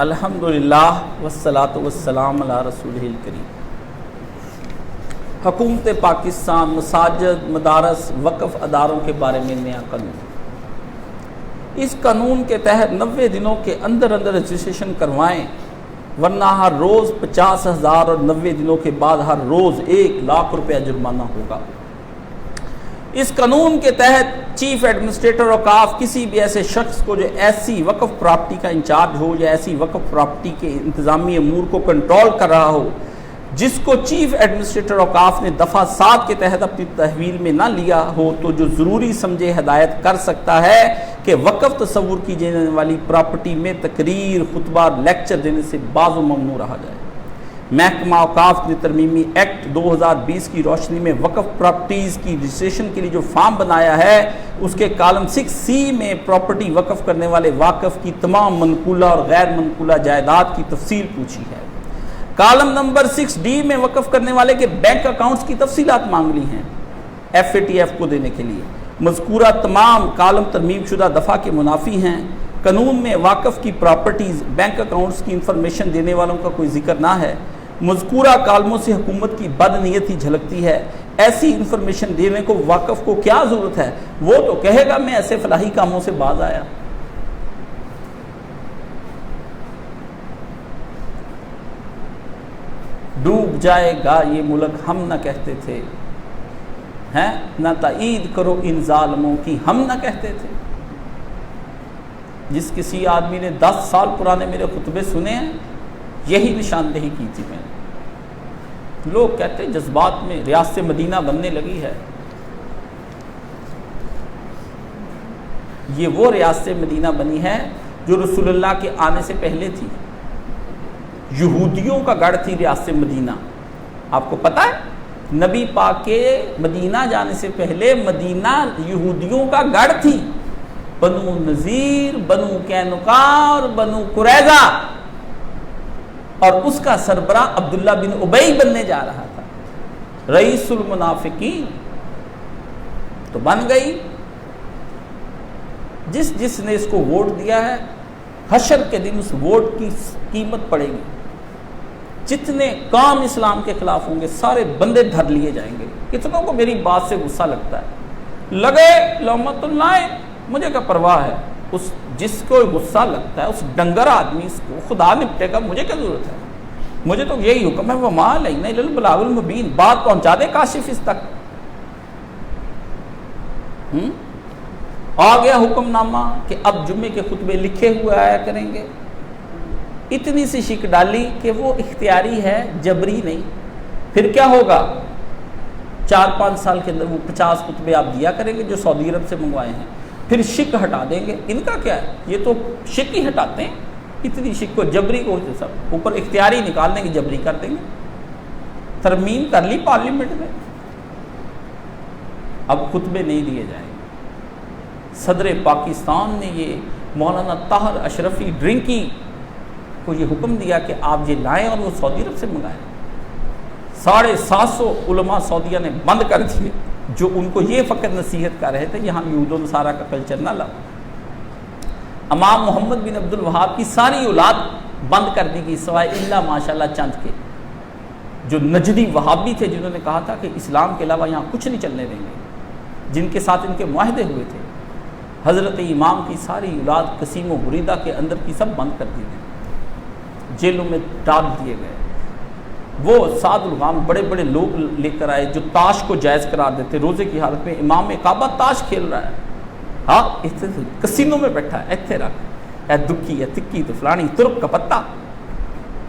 الحمدللہ والصلاة والسلام علی رسولہ الکریم۔ حکومت پاکستان مساجد، مدارس، وقف اداروں کے بارے میں نیا قانون، اس قانون کے تحت 90 دنوں کے اندر رجسٹریشن کروائیں، ورنہ ہر روز 50,000 اور 90 دنوں کے بعد ہر روز 1,00,000 روپیہ جرمانہ ہوگا۔ اس قانون کے تحت چیف ایڈمنسٹریٹر اوقاف کسی بھی ایسے شخص کو جو ایسی وقف پراپرٹی کا انچارج ہو یا ایسی وقف پراپرٹی کے انتظامی امور کو کنٹرول کر رہا ہو جس کو چیف ایڈمنسٹریٹر اوقاف نے دفعہ 7 کے تحت اپنی تحویل میں نہ لیا ہو تو جو ضروری سمجھے ہدایت کر سکتا ہے کہ وقف تصور کی جانے والی پراپرٹی میں تقریر، خطبہ، لیکچر دینے سے باز و ممنوع رہا جائے۔ محکمہ اوقاف نے ترمیمی ایکٹ 2020 کی روشنی میں وقف پراپرٹیز کی رجسٹریشن کے لیے جو فارم بنایا ہے اس کے کالم 6C میں پراپرٹی وقف کرنے والے واقف کی تمام منقولہ اور غیر منقولہ جائیداد کی تفصیل پوچھی ہے۔ کالم نمبر 6D میں وقف کرنے والے کے بینک اکاؤنٹس کی تفصیلات مانگ لی ہیں FATF کو دینے کے لیے۔ مذکورہ تمام کالم ترمیم شدہ دفعہ کے منافی ہیں۔ قانون میں واقف کی پراپرٹیز بینک اکاؤنٹس کی انفارمیشن دینے والوں کا کوئی ذکر نہ ہے۔ مذکورہ کالموں سے حکومت کی بد نیتی جھلکتی ہے۔ ایسی انفارمیشن دینے کو واقف کو کیا ضرورت ہے؟ وہ تو کہے گا میں ایسے فلاحی کاموں سے باز آیا۔ ڈوب جائے گا یہ ملک ہم نہ کہتے تھے، ہیں نہ تائید کرو ان ظالموں کی ہم نہ کہتے تھے۔ جس کسی آدمی نے 10 سال پرانے میرے خطبے سنے ہیں یہی نشاندہی کی تھی میں نے۔ لوگ کہتے ہیں جذبات میں ریاست مدینہ بننے لگی ہے۔ یہ وہ ریاست مدینہ بنی ہے جو رسول اللہ کے آنے سے پہلے تھی، یہودیوں کا گڑھ تھی ریاست مدینہ. آپ کو پتہ ہے نبی پاک کے مدینہ جانے سے پہلے مدینہ یہودیوں کا گڑھ تھی. بنو نذیر، بنو قینقاع اور بنو قریظہ، اور اس کا سربراہ عبداللہ بن ابی بننے جا رہا تھا، رئیس المنافقین. تو بن گئی. جس نے اس کو ووٹ دیا ہے، حشر کے دن اس ووٹ کی قیمت پڑے گی. جتنے کام اسلام کے خلاف ہوں گے سارے بندے دھر لیے جائیں گے. کتنوں کو میری بات سے غصہ لگتا ہے؟ لگے لعنت اللہ، مجھے کیا پرواہ ہے. اس جس کو غصہ لگتا ہے اس ڈنگر آدمی کو خدا نپٹے گا، مجھے کیا ضرورت ہے. مجھے تو یہی حکم ہے، وما علینا الا البلاغ المبین، بات پہنچا دے کاشف اس تک. آ گیا حکم نامہ کہ اب جمعے کے خطبے لکھے ہوئے آیا کریں گے. اتنی سی شک ڈالی کہ وہ اختیاری ہے، جبری نہیں. پھر کیا ہوگا؟ 4-5 سال کے اندر وہ 50 خطبے آپ دیا کریں گے جو سعودی عرب سے منگوائے ہیں. پھر شک ہٹا دیں گے. ان کا کیا ہے، یہ تو شک ہی ہٹاتے ہیں. اتنی شک کو، جبری کو سب اوپر اختیاری نکال دیں گے، جبری کر دیں گے. ترمیم کر لی پارلیمنٹ میں، اب خطبے نہیں دیے جائیں گے. صدر پاکستان نے یہ مولانا طاہر اشرفی ڈرنکی کو یہ حکم دیا کہ آپ یہ لائیں، اور وہ سعودی عرب سے منگائیں. 750 علماء سعودیہ نے بند کر دیے جو ان کو یہ فقط نصیحت کر رہے تھے یہاں یہود و نصارہ کا کلچر نہ لاؤ. امام محمد بن عبد الوہاب کی ساری اولاد بند کر دی گئی سوائے الا ماشاءاللہ چند کے جو نجدی وہابی تھے، جنہوں نے کہا تھا کہ اسلام کے علاوہ یہاں کچھ نہیں چلنے دیں گے، جن کے ساتھ ان کے معاہدے ہوئے تھے. حضرت امام کی ساری اولاد قسیم و بریدہ کے اندر کی سب بند کر دی گئی، جیلوں میں ڈال دیے گئے. وہ سعد الغام بڑے بڑے لوگ لے کر آئے جو تاش کو جائز قرار دیتے. روزے کی حالت میں امام کعبہ تاش کھیل رہا ہے، ہاں کسینوں میں بیٹھا ہے، ایتھے رکھ اے دکی اے تکی تو فلانی ترک کا پتہ.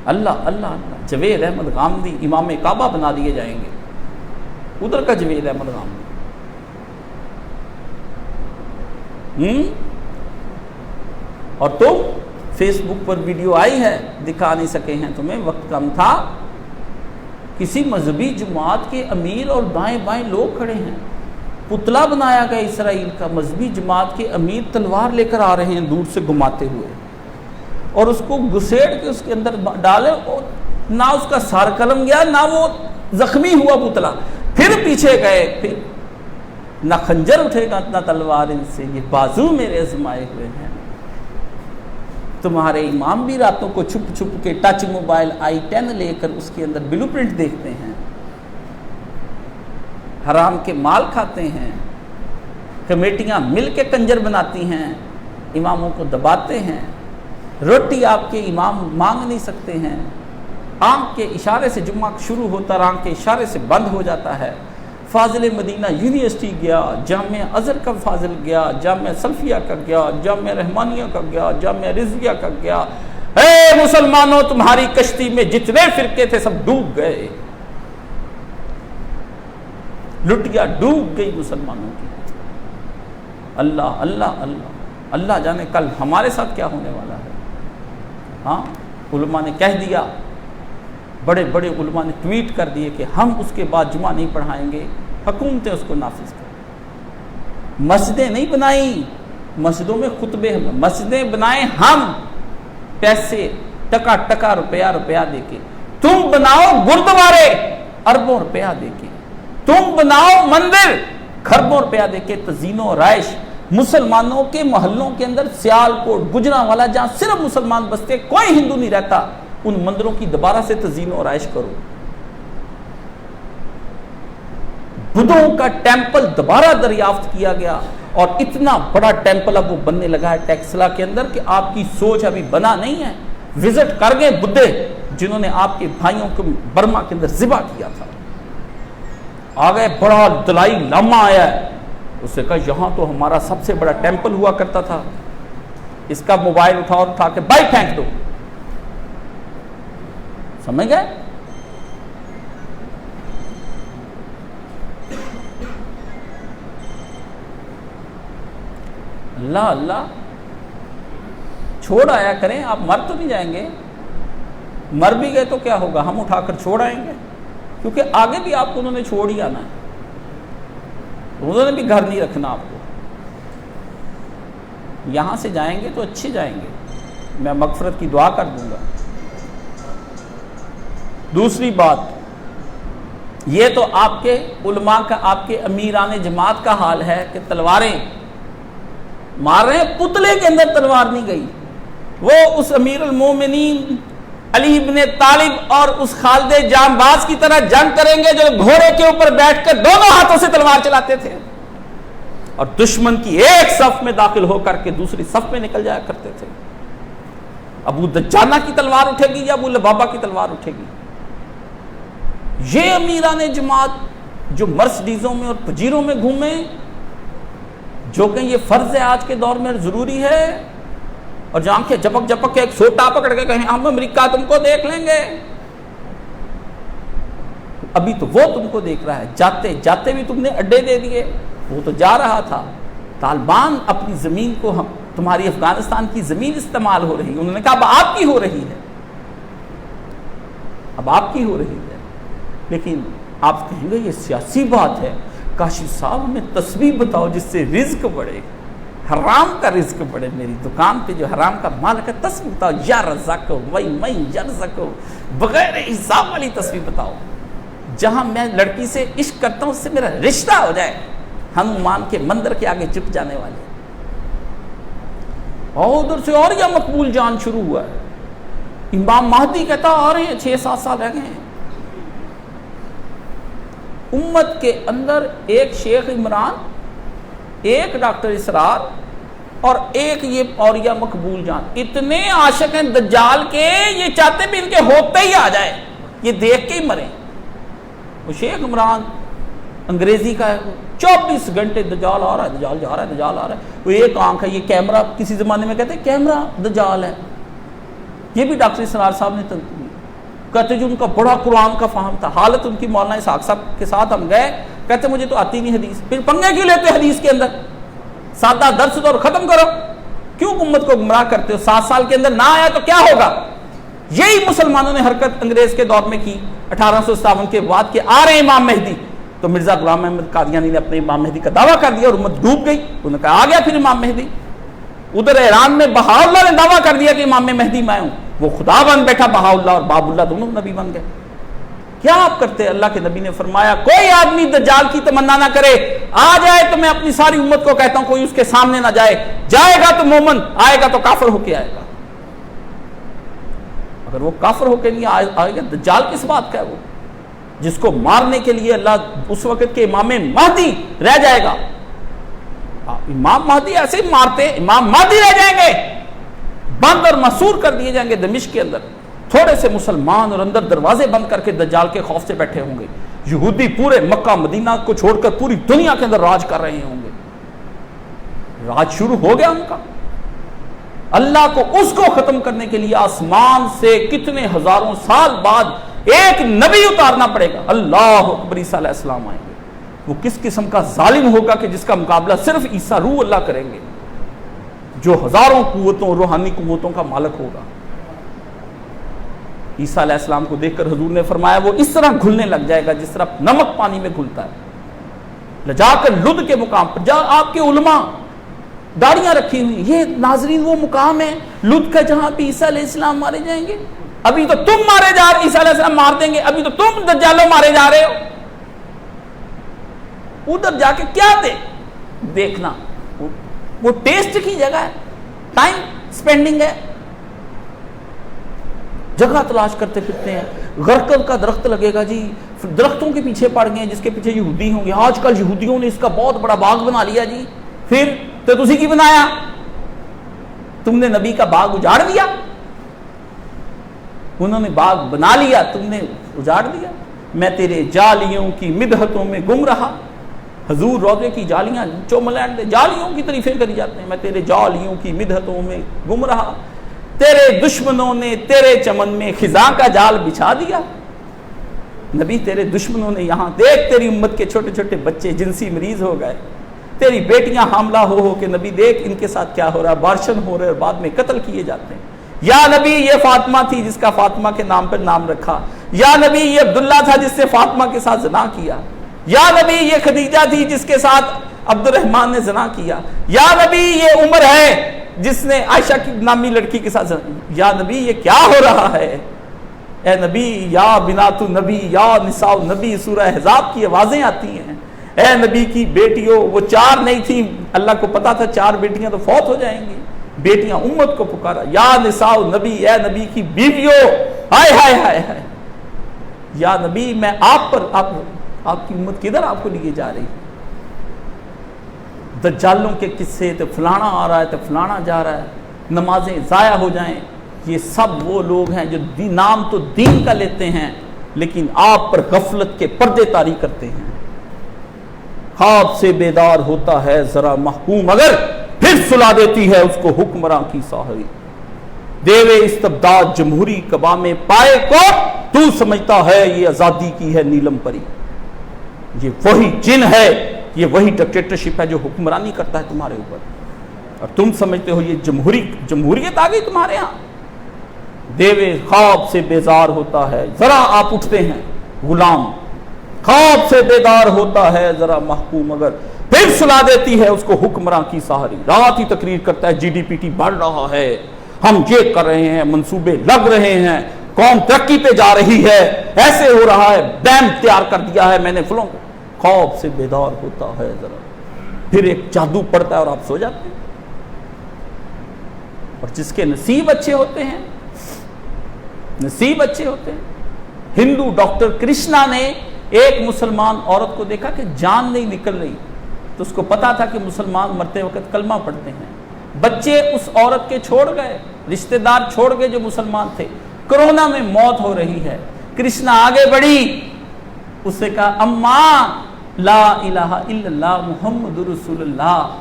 اللہ اللہ اللہ. جوید احمد غامدی امام کعبہ بنا دیے جائیں گے. ادھر کا جوید احمد غامدی. اور تم فیس بک پر ویڈیو آئی ہے، دکھا نہیں سکے ہیں تمہیں، وقت کم تھا. کسی مذہبی جماعت کے امیر اور دائیں بائیں لوگ کھڑے ہیں، پتلا بنایا گیا اسرائیل کا. مذہبی جماعت کے امیر تلوار لے کر آ رہے ہیں دور سے گھماتے ہوئے، اور اس کو گھسیڑ کے اس کے اندر ڈالے، اور نہ اس کا سار قلم گیا نہ وہ زخمی ہوا پتلا. پھر پیچھے گئے، پھر نہ خنجر اٹھے گا نہ تلوار ان سے، یہ بازو میرے آزمائے ہوئے ہیں. تمہارے امام بھی راتوں کو چھپ چھپ کے ٹچ موبائل i10 لے کر اس کے اندر بلو پرنٹ دیکھتے ہیں، حرام کے مال کھاتے ہیں، کمیٹیاں مل کے کنجر بناتی ہیں، اماموں کو دباتے ہیں. روٹی آپ کے امام مانگ نہیں سکتے ہیں. آنکھ کے اشارے سے جمعہ شروع ہوتا اور آنکھ کے اشارے سے بند ہو جاتا ہے. فاضل مدینہ یونیورسٹی گیا، جامعہ ازہر کا فاضل گیا، جامعہ سلفیہ کا گیا، جامعہ رحمانیہ کا گیا، جامعہ رضویہ کا گیا. اے مسلمانوں، تمہاری کشتی میں جتنے فرقے تھے سب ڈوب گئے. لٹیا ڈوب گئی مسلمانوں کی. اللہ اللہ اللہ اللہ جانے کل ہمارے ساتھ کیا ہونے والا ہے. ہاں علماء نے کہہ دیا، بڑے بڑے علماء نے ٹویٹ کر دیے کہ ہم اس کے بعد جمعہ نہیں پڑھائیں گے. حکومتیں اس کو نافذ کریں. مسجدیں نہیں بنائیں، مسجدوں میں خطبے، مسجدیں بنائیں ہم، پیسے ٹکا ٹکا روپیہ دے کے. تم بناؤ گردوارے اربوں روپیہ دے کے، تم بناؤ مندر خربوں روپیہ دے کے. تزئین و رائش مسلمانوں کے محلوں کے اندر، سیالکوٹ، گجرانوالہ، جہاں صرف مسلمان بستے، کوئی ہندو نہیں رہتا، ان مندروں کی دوبارہ سے تزئین و رائش کرو. بدھوں کا ٹیمپل دوبارہ دریافت کیا گیا، اور اتنا بڑا ٹیمپل اب وہ بننے لگا ہے ٹیکسلا کے اندر کہ آپ کی سوچ ابھی بنا نہیں ہے. وزٹ کر گئے بدھے جنہوں نے آپ کے بھائیوں کو برما کے اندر ذبح کیا تھا. آ گئے، بڑا دلائی لاما آیا ہے، اس نے کہا یہاں تو ہمارا سب سے بڑا ٹیمپل ہوا کرتا تھا. اس کا موبائل اٹھا کے بائی پھینک دو. سمجھ گئے؟ اللہ اللہ. چھوڑ آیا کریں, آپ مر تو نہیں جائیں گے, مر بھی گئے تو کیا ہوگا, ہم اٹھا کر چھوڑ آئیں گے, کیونکہ آگے بھی آپ کو انہوں نے چھوڑ ہی آنا ہے, انہوں نے بھی گھر نہیں رکھنا آپ کو. یہاں سے جائیں گے تو اچھے جائیں گے, میں مغفرت کی دعا کر دوں گا. دوسری بات یہ تو آپ کے علماء کا, آپ کے امیران جماعت کا حال ہے کہ تلواریں مار رہے ہیں, پتلے کے اندر تلوار نہیں گئی. وہ اس امیر المومنین علی ابن طالب اور اس خالد جانباز کی طرح جنگ کریں گے جو گھوڑے کے اوپر بیٹھ کر دونوں ہاتھوں سے تلوار چلاتے تھے اور دشمن کی ایک صف میں داخل ہو کر کے دوسری صف میں نکل جایا کرتے تھے. ابو دجانہ کی تلوار اٹھے گی یا ابو لبابہ کی تلوار اٹھے گی؟ یہ امیران جماعت جو مرسڈیزوں میں اور پجیروں میں گھومیں, جو کہ یہ فرض ہے آج کے دور میں, ضروری ہے, اور جہاں کے جپک جپک کے ایک سوٹا پکڑ کے کہیں ہم امریکہ تم کو دیکھ لیں گے, ابھی تو وہ تم کو دیکھ رہا ہے, جاتے جاتے بھی تم نے اڈے دے دیے. وہ تو جا رہا تھا, طالبان اپنی زمین کو, تمہاری افغانستان کی زمین استعمال ہو رہی ہے, انہوں نے کہا اب آپ کی ہو رہی ہے, اب آپ کی ہو رہی ہے. لیکن آپ کہیں گے یہ سیاسی بات ہے, کاشف صاحب ہمیں تسبیح بتاؤ جس سے رزق بڑھے, حرام کا رزق بڑھے, میری دکان پہ جو حرام کا مال ہے تسبیح بتاؤ, یا رزاق وہی میں یرزق, بغیر حساب والی تسبیح بتاؤ. جہاں میں لڑکی سے عشق کرتا ہوں اس سے میرا رشتہ ہو جائے, ہنومان کے مندر کے آگے جھک جانے والے. اور ادھر سے اور یہ مقبول جان شروع ہوا ہے. امام مہدی کہتا آ رہے ہیں, 6-7 سال رہ گئے ہیں. امت کے اندر ایک شیخ عمران, ایک ڈاکٹر اسرار اور ایک یہ اولیاء مقبول جان, اتنے عاشق ہیں دجال کے, یہ چاہتے بھی ان کے ہوتے ہی آ جائے, یہ دیکھ کے ہی مریں. وہ شیخ عمران انگریزی کا ہے, 24 گھنٹے دجال آ رہا ہے, دجال جا رہا ہے, دجال آ رہا ہے. وہ ایک آنکھ ہے, یہ کیمرہ, کسی زمانے میں کہتے ہیں کیمرہ دجال ہے. یہ بھی ڈاکٹر اسرار صاحب نے کہتے جو ان کا بڑا قرآن کا فہم تھا. حالت ان کی مولانا اسحاق صاحب کے ساتھ ہم گئے, کہتے مجھے تو آتی نہیں حدیث, پھر پنگے کیوں لیتے حدیث کے اندر, سادہ درس دو اور ختم کرو, کیوں امت کو گمراہ کرتے ہو؟ 7 سال کے اندر نہ آیا تو کیا ہوگا؟ یہی مسلمانوں نے حرکت انگریز کے دور میں کی 1857 کے بعد کہ آ رہے امام مہدی, تو مرزا غلام احمد قادیانی نے اپنے امام مہدی کا دعویٰ کر دیا اور امت ڈوب گئی. انہوں نے کہا آ گیا پھر امام مہدی. ادھر ایران میں بہاءاللہ نے دعویٰ کر دیا کہ امام مہدی میں ہوں, وہ خدا بن بیٹھا, بہاءاللہ اور باب اللہ دونوں نبی بن گئے. کیا آپ کرتے؟ اللہ کے نبی نے فرمایا کوئی آدمی دجال کی تمنا نہ کرے, آ جائے تو میں اپنی ساری امت کو کہتا ہوں کوئی اس کے سامنے نہ جائے, جائے گا تو مومن, آئے گا تو کافر ہو کے آئے گا. اگر وہ کافر ہو کے نہیں آئے گا, دجال کس بات کا ہے وہ, جس کو مارنے کے لیے اللہ اس وقت کے امام مہدی رہ جائے گا. امام مہدی ایسے ہی مارتے, امام مہدی رہ جائیں گے, بند اور مسور کر دیے جائیں گے دمشق کے اندر. تھوڑے سے مسلمان اور اندر دروازے بند کر کے دجال کے خوف سے بیٹھے ہوں گے. یہودی پورے مکہ مدینہ کو چھوڑ کر پوری دنیا کے اندر راج کر رہے ہوں گے. راج شروع ہو گیا ان کا. اللہ کو اس کو ختم کرنے کے لیے آسمان سے کتنے ہزاروں سال بعد ایک نبی اتارنا پڑے گا. اللہ اکبر, عیسیٰ علیہ السلام آئیں گے. وہ کس قسم کا ظالم ہوگا کہ جس کا مقابلہ صرف عیسیٰ روح اللہ کریں گے, جو ہزاروں قوتوں, روحانی قوتوں کا مالک ہوگا. عیسیٰ علیہ السلام کو دیکھ کر حضور نے فرمایا وہ اس طرح گھلنے لگ جائے گا جس طرح نمک پانی میں گھلتا ہے. لجا کر لد کے مقام پر جہاں آپ کے علماء داڑیاں رکھی ہوئی, یہ ناظرین وہ مقام ہے لد کا جہاں پہ عیسیٰ علیہ السلام مارے جائیں گے. ابھی تو تم مارے جا رہے, عیسیٰ علیہ السلام مار دیں گے, ابھی تو تم دجالوں مارے جا رہے ہو. ادھر جا کے کیا دیکھنا, وہ ٹیسٹ کی جگہ ہے, ٹائم سپینڈنگ ہے, جگہ تلاش کرتے پھرتے ہیں. غرقد کا درخت لگے گا جی, درختوں کے پیچھے پڑ گئے جس کے پیچھے یہودی ہوں گے. آج کل یہودیوں نے اس کا بہت بڑا باغ بنا لیا جی. پھر تو تسی کی بنایا, تم نے نبی کا باغ اجاڑ دیا. انہوں نے باغ بنا لیا, تم نے اجاڑ دیا. میں تیرے جالیوں کی مدحتوں میں گم رہا. حضور روضے کی جالیاں چوملینڈ جالیوں کی تعریفیں کری جاتے ہیں. میں تیرے جالیوں کی مدحتوں میں گم رہا, تیرے دشمنوں نے تیرے چمن میں خزاں کا جال بچھا دیا. نبی تیرے دشمنوں نے یہاں دیکھ, تیری امت کے چھوٹے چھوٹے بچے جنسی مریض ہو گئے, تیری بیٹیاں حاملہ ہو کہ نبی دیکھ ان کے ساتھ کیا ہو رہا ہے، بارشن ہو رہے اور بعد میں قتل کیے جاتے ہیں. یا نبی یہ فاطمہ تھی جس کا فاطمہ کے نام پر نام رکھا. یا نبی یہ عبداللہ تھا جس نے فاطمہ کے ساتھ زنا کیا. یا نبی یہ خدیجہ تھی جس کے ساتھ عبد الرحمن نے زنا کیا. یا نبی یہ عمر ہے جس نے عائشہ کی نامی لڑکی کے ساتھ زنا. یا نبی یہ کیا ہو رہا ہے؟ اے نبی، یا بنات النبی، یا نساء النبی، سورہ احزاب کی آوازیں آتی ہیں. اے نبی کی بیٹیوں، وہ 4 نہیں تھی، اللہ کو پتا تھا 4 بیٹیاں تو فوت ہو جائیں گی. بیٹیاں امت کو پکارا، یا نساء النبی، اے نبی کی بیویوں، ہائے ہائے ہائے ہائے. یا نبی میں آپ پر، آپ کی امت کدھر آپ کو لیے جا رہی ہے؟ دجالوں کے قصے، تو فلانا آ رہا ہے تو فلانا جا رہا ہے، نمازیں ضائع ہو جائیں. یہ سب وہ لوگ ہیں جو نام تو دین کا لیتے ہیں لیکن آپ پر غفلت کے پردے طاری کرتے ہیں. خواب سے بیدار ہوتا ہے ذرا محکوم، اگر پھر سلا دیتی ہے اس کو حکمراں کی ساحری. دیوے استبداد جمہوری کبا میں پائے کو تو سمجھتا ہے یہ آزادی کی ہے نیلم پری. یہ وہی جن ہے، یہ وہی ڈکٹیٹرشپ ہے جو حکمرانی کرتا ہے تمہارے اوپر، اور تم سمجھتے ہو یہ جمہوریت آ گئی تمہارے ہاں. دیوے خواب سے بیزار ہوتا ہے ذرا آپ اٹھتے ہیں غلام، خواب سے بیدار ہوتا ہے ذرا محکوم، اگر پھر سلا دیتی ہے اس کو حکمراں کی ساحری. رات ہی تقریر کرتا ہے جی ڈی پی ٹی بڑھ رہا ہے، ہم یہ کر رہے ہیں، منصوبے لگ رہے ہیں، قوم ترقی پہ جا رہی ہے، ایسے ہو رہا ہے، ڈیم تیار کر دیا ہے میں نے فلوں. خواب سے بیدار ہوتا ہے ذرا، پھر ایک جادو پڑتا ہے اور آپ سو جاتے ہیں. اور جس کے نصیب اچھے ہوتے ہیں، نصیب اچھے ہوتے ہیں. ہندو ڈاکٹر کرشنا نے ایک مسلمان عورت کو دیکھا کہ جان نہیں نکل رہی، تو اس کو پتا تھا کہ مسلمان مرتے وقت کلمہ پڑھتے ہیں. بچے اس عورت کے چھوڑ گئے، رشتہ دار چھوڑ گئے جو مسلمان تھے. کرونا میں موت ہو رہی ہے، کرشنا آگے بڑھی، اس سے کہا اماں لا الہ الا اللہ محمد رسول اللہ.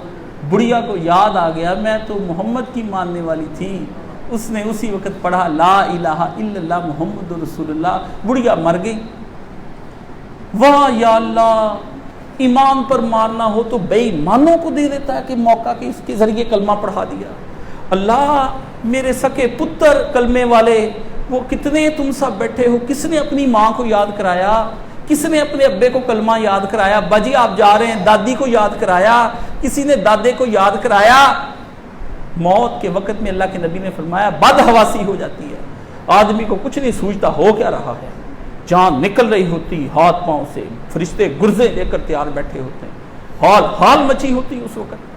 بڑھیا کو یاد آ گیا میں تو محمد کی ماننے والی تھی. اس نے اسی وقت پڑھا لا الہ الا اللہ محمد رسول اللہ. بڑھیا مر گئی. واہ یا اللہ، ایمان پر مارنا ہو تو بے ایمانوں کو دے دیتا ہے کہ موقع کہ اس کے ذریعے کلمہ پڑھا دیا. اللہ میرے سکے پتر کلمے والے، وہ کتنے تم سب بیٹھے ہو، کس نے اپنی ماں کو یاد کرایا، کس نے اپنے ابے کو کلمہ یاد کرایا؟ باجی آپ جا رہے ہیں، دادی کو یاد کرایا، کسی نے دادے کو یاد کرایا. موت کے وقت میں اللہ کے نبی نے فرمایا بدحواسی ہو جاتی ہے، آدمی کو کچھ نہیں سوچتا ہو کیا رہا ہے. جان نکل رہی ہوتی ہاتھ پاؤں سے، فرشتے گرزے لے کر تیار بیٹھے ہوتے ہیں، حال مچی ہوتی اس وقت.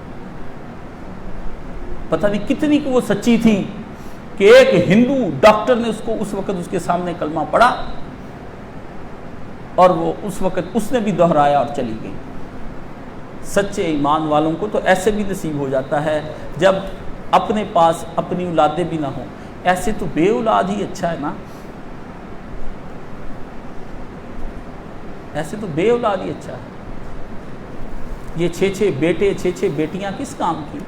پتہ نہیں کتنی کو وہ سچی تھی کہ ایک ہندو ڈاکٹر نے اس کو اس وقت اس کے سامنے کلمہ پڑھا اور وہ اس وقت اس نے بھی دہرایا اور چلی گئی. سچے ایمان والوں کو تو ایسے بھی نصیب ہو جاتا ہے جب اپنے پاس اپنی اولادیں بھی نہ ہوں. ایسے تو بے اولاد ہی اچھا ہے نا، ایسے تو بے اولاد ہی اچھا ہے. یہ 6 بیٹے 6 بیٹیاں کس کام کی؟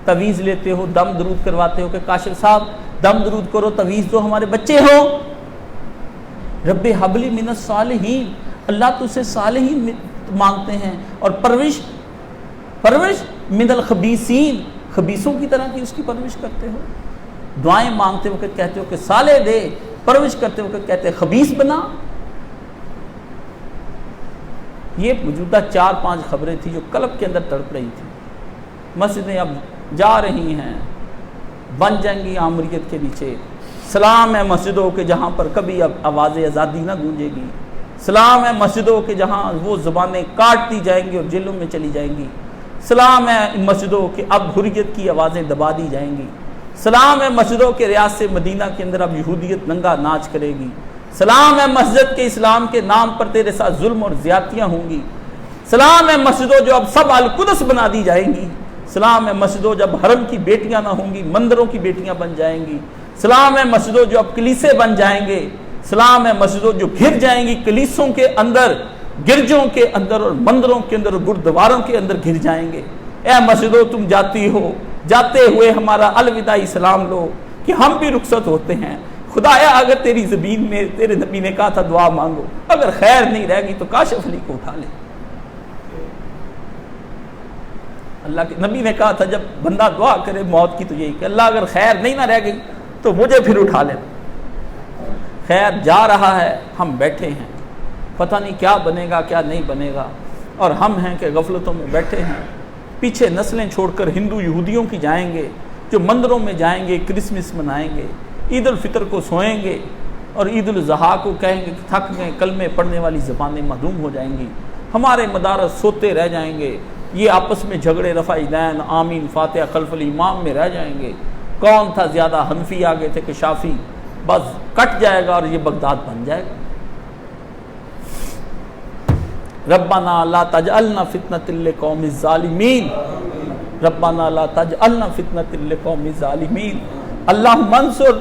تویز لیتے ہو، دم درود کرواتے ہو کہ کاشف صاحب دم درود کرو، تویز دو، ہمارے بچے ہو. رب حبلی من الصالحین، اللہ تو سے صالحین مانگتے ہیں، اور پرورش من الخبیثین، خبیثوں کی طرح کی اس کی پرورش کرتے ہو. دعائیں مانگتے وقت کہتے ہو کہ صالح دے، پرورش کرتے وقت کہتے ہیں خبیث بنا. یہ موجودہ 4-5 خبریں تھیں جو قلب کے اندر تڑپ رہی تھیں. مسجدیں اب جا رہی ہیں، بن جائیں گی آمریت کے نیچے. سلام ہے مسجدوں کے جہاں پر کبھی اب آواز آزادی نہ گونجے گی. سلام ہے مسجدوں کے جہاں وہ زبانیں کاٹ دی جائیں گی اور جیلوں میں چلی جائیں گی. سلام ہے مسجدوں کے اب حریت کی آوازیں دبا دی جائیں گی. سلام ہے مسجدوں کے ریاست مدینہ کے اندر اب یہودیت ننگا ناچ کرے گی. سلام ہے مسجد کے اسلام کے نام پر تیرے ساتھ ظلم اور زیادتیاں ہوں گی. سلام ہے مسجدوں جو اب سب القدس بنا دی جائیں گی. سلام ہے مسجدوں جب حرم کی بیٹیاں نہ ہوں گی، مندروں کی بیٹیاں بن جائیں گی. سلام ہے مسجدوں جو اب کلیسے بن جائیں گے. سلام ہے مسجدوں جو گھر جائیں گی کلیسوں کے اندر، گرجوں کے اندر اور مندروں کے اندر اور گردواروں کے اندر گھر جائیں گے. اے مسجدوں تم جاتی ہو، جاتے ہوئے ہمارا الوداعی سلام لو کہ ہم بھی رخصت ہوتے ہیں. خدایا اگر تیری زمین میں تیرے نبی نے کہا تھا دعا مانگو، اگر خیر نہیں رہے گی تو کاشف علی کو اٹھا لے. اللہ کے نبی نے کہا تھا جب بندہ دعا کرے موت کی تو یہی کہ اللہ اگر خیر نہیں نہ رہ گئی تو مجھے پھر اٹھا لینا۔ خیر جا رہا ہے، ہم بیٹھے ہیں، پتہ نہیں کیا بنے گا کیا نہیں بنے گا، اور ہم ہیں کہ غفلتوں میں بیٹھے ہیں۔ پیچھے نسلیں چھوڑ کر ہندو یہودیوں کی جائیں گے، جو مندروں میں جائیں گے، کرسمس منائیں گے، عید الفطر کو سوئیں گے، اور عید الاضحیٰ کو کہیں گے کہ تھک گئے، کلمے پڑھنے والی زبانیں معدوم ہو جائیں گی، ہمارے مدارس سوتے رہ جائیں گے، یہ آپس میں جھگڑے رفع یدین آمین فاتحہ خلف الامام میں رہ جائیں گے، کون تھا زیادہ، حنفی آگے تھے کہ شافی، بس کٹ جائے گا اور یہ بغداد بن جائے گا۔ ربنا لا تجعلنا فتنة للقوم الظالمین، ربنا لا تجعلنا فتنة للقوم الظالمین، اللہم انصر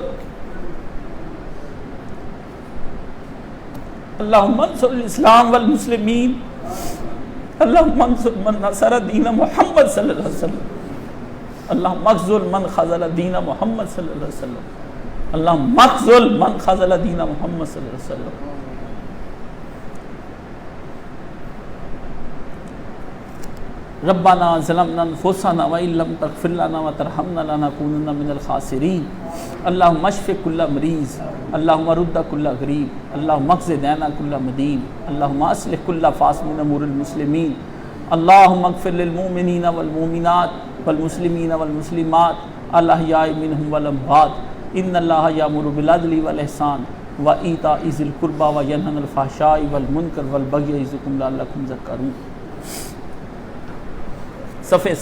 الاسلام والمسلمین، اللہم انصر من نصر دین محمد صلی اللہ علیہ وسلم، اللہم اخذل من خذل دین محمد صلی اللہ علیہ وسلم، اللہم اخذل من خذل دین محمد صلی اللہ علیہ وسلم۔ ربنا ظلمنا انفسنا وان لم تغفر لنا وترحمنا لنكونن من الخاسرین، اللہم اشف کل مریض، اللہم رد کل غریب، اللہم اقض دین کل مدین، اللہم اصلح کل فاسد من امور المسلمین، اللہم اغفر للمؤمنین والمؤمنات والمسلمین والمسلمات الاحیاء منہم والاموات، ان اللہ یامر بالعدل والاحسان وایتاء ذی القربی وینہی عن الفحشاء والمنکر والبغی یعظکم لعلکم تذکرون۔ صفحے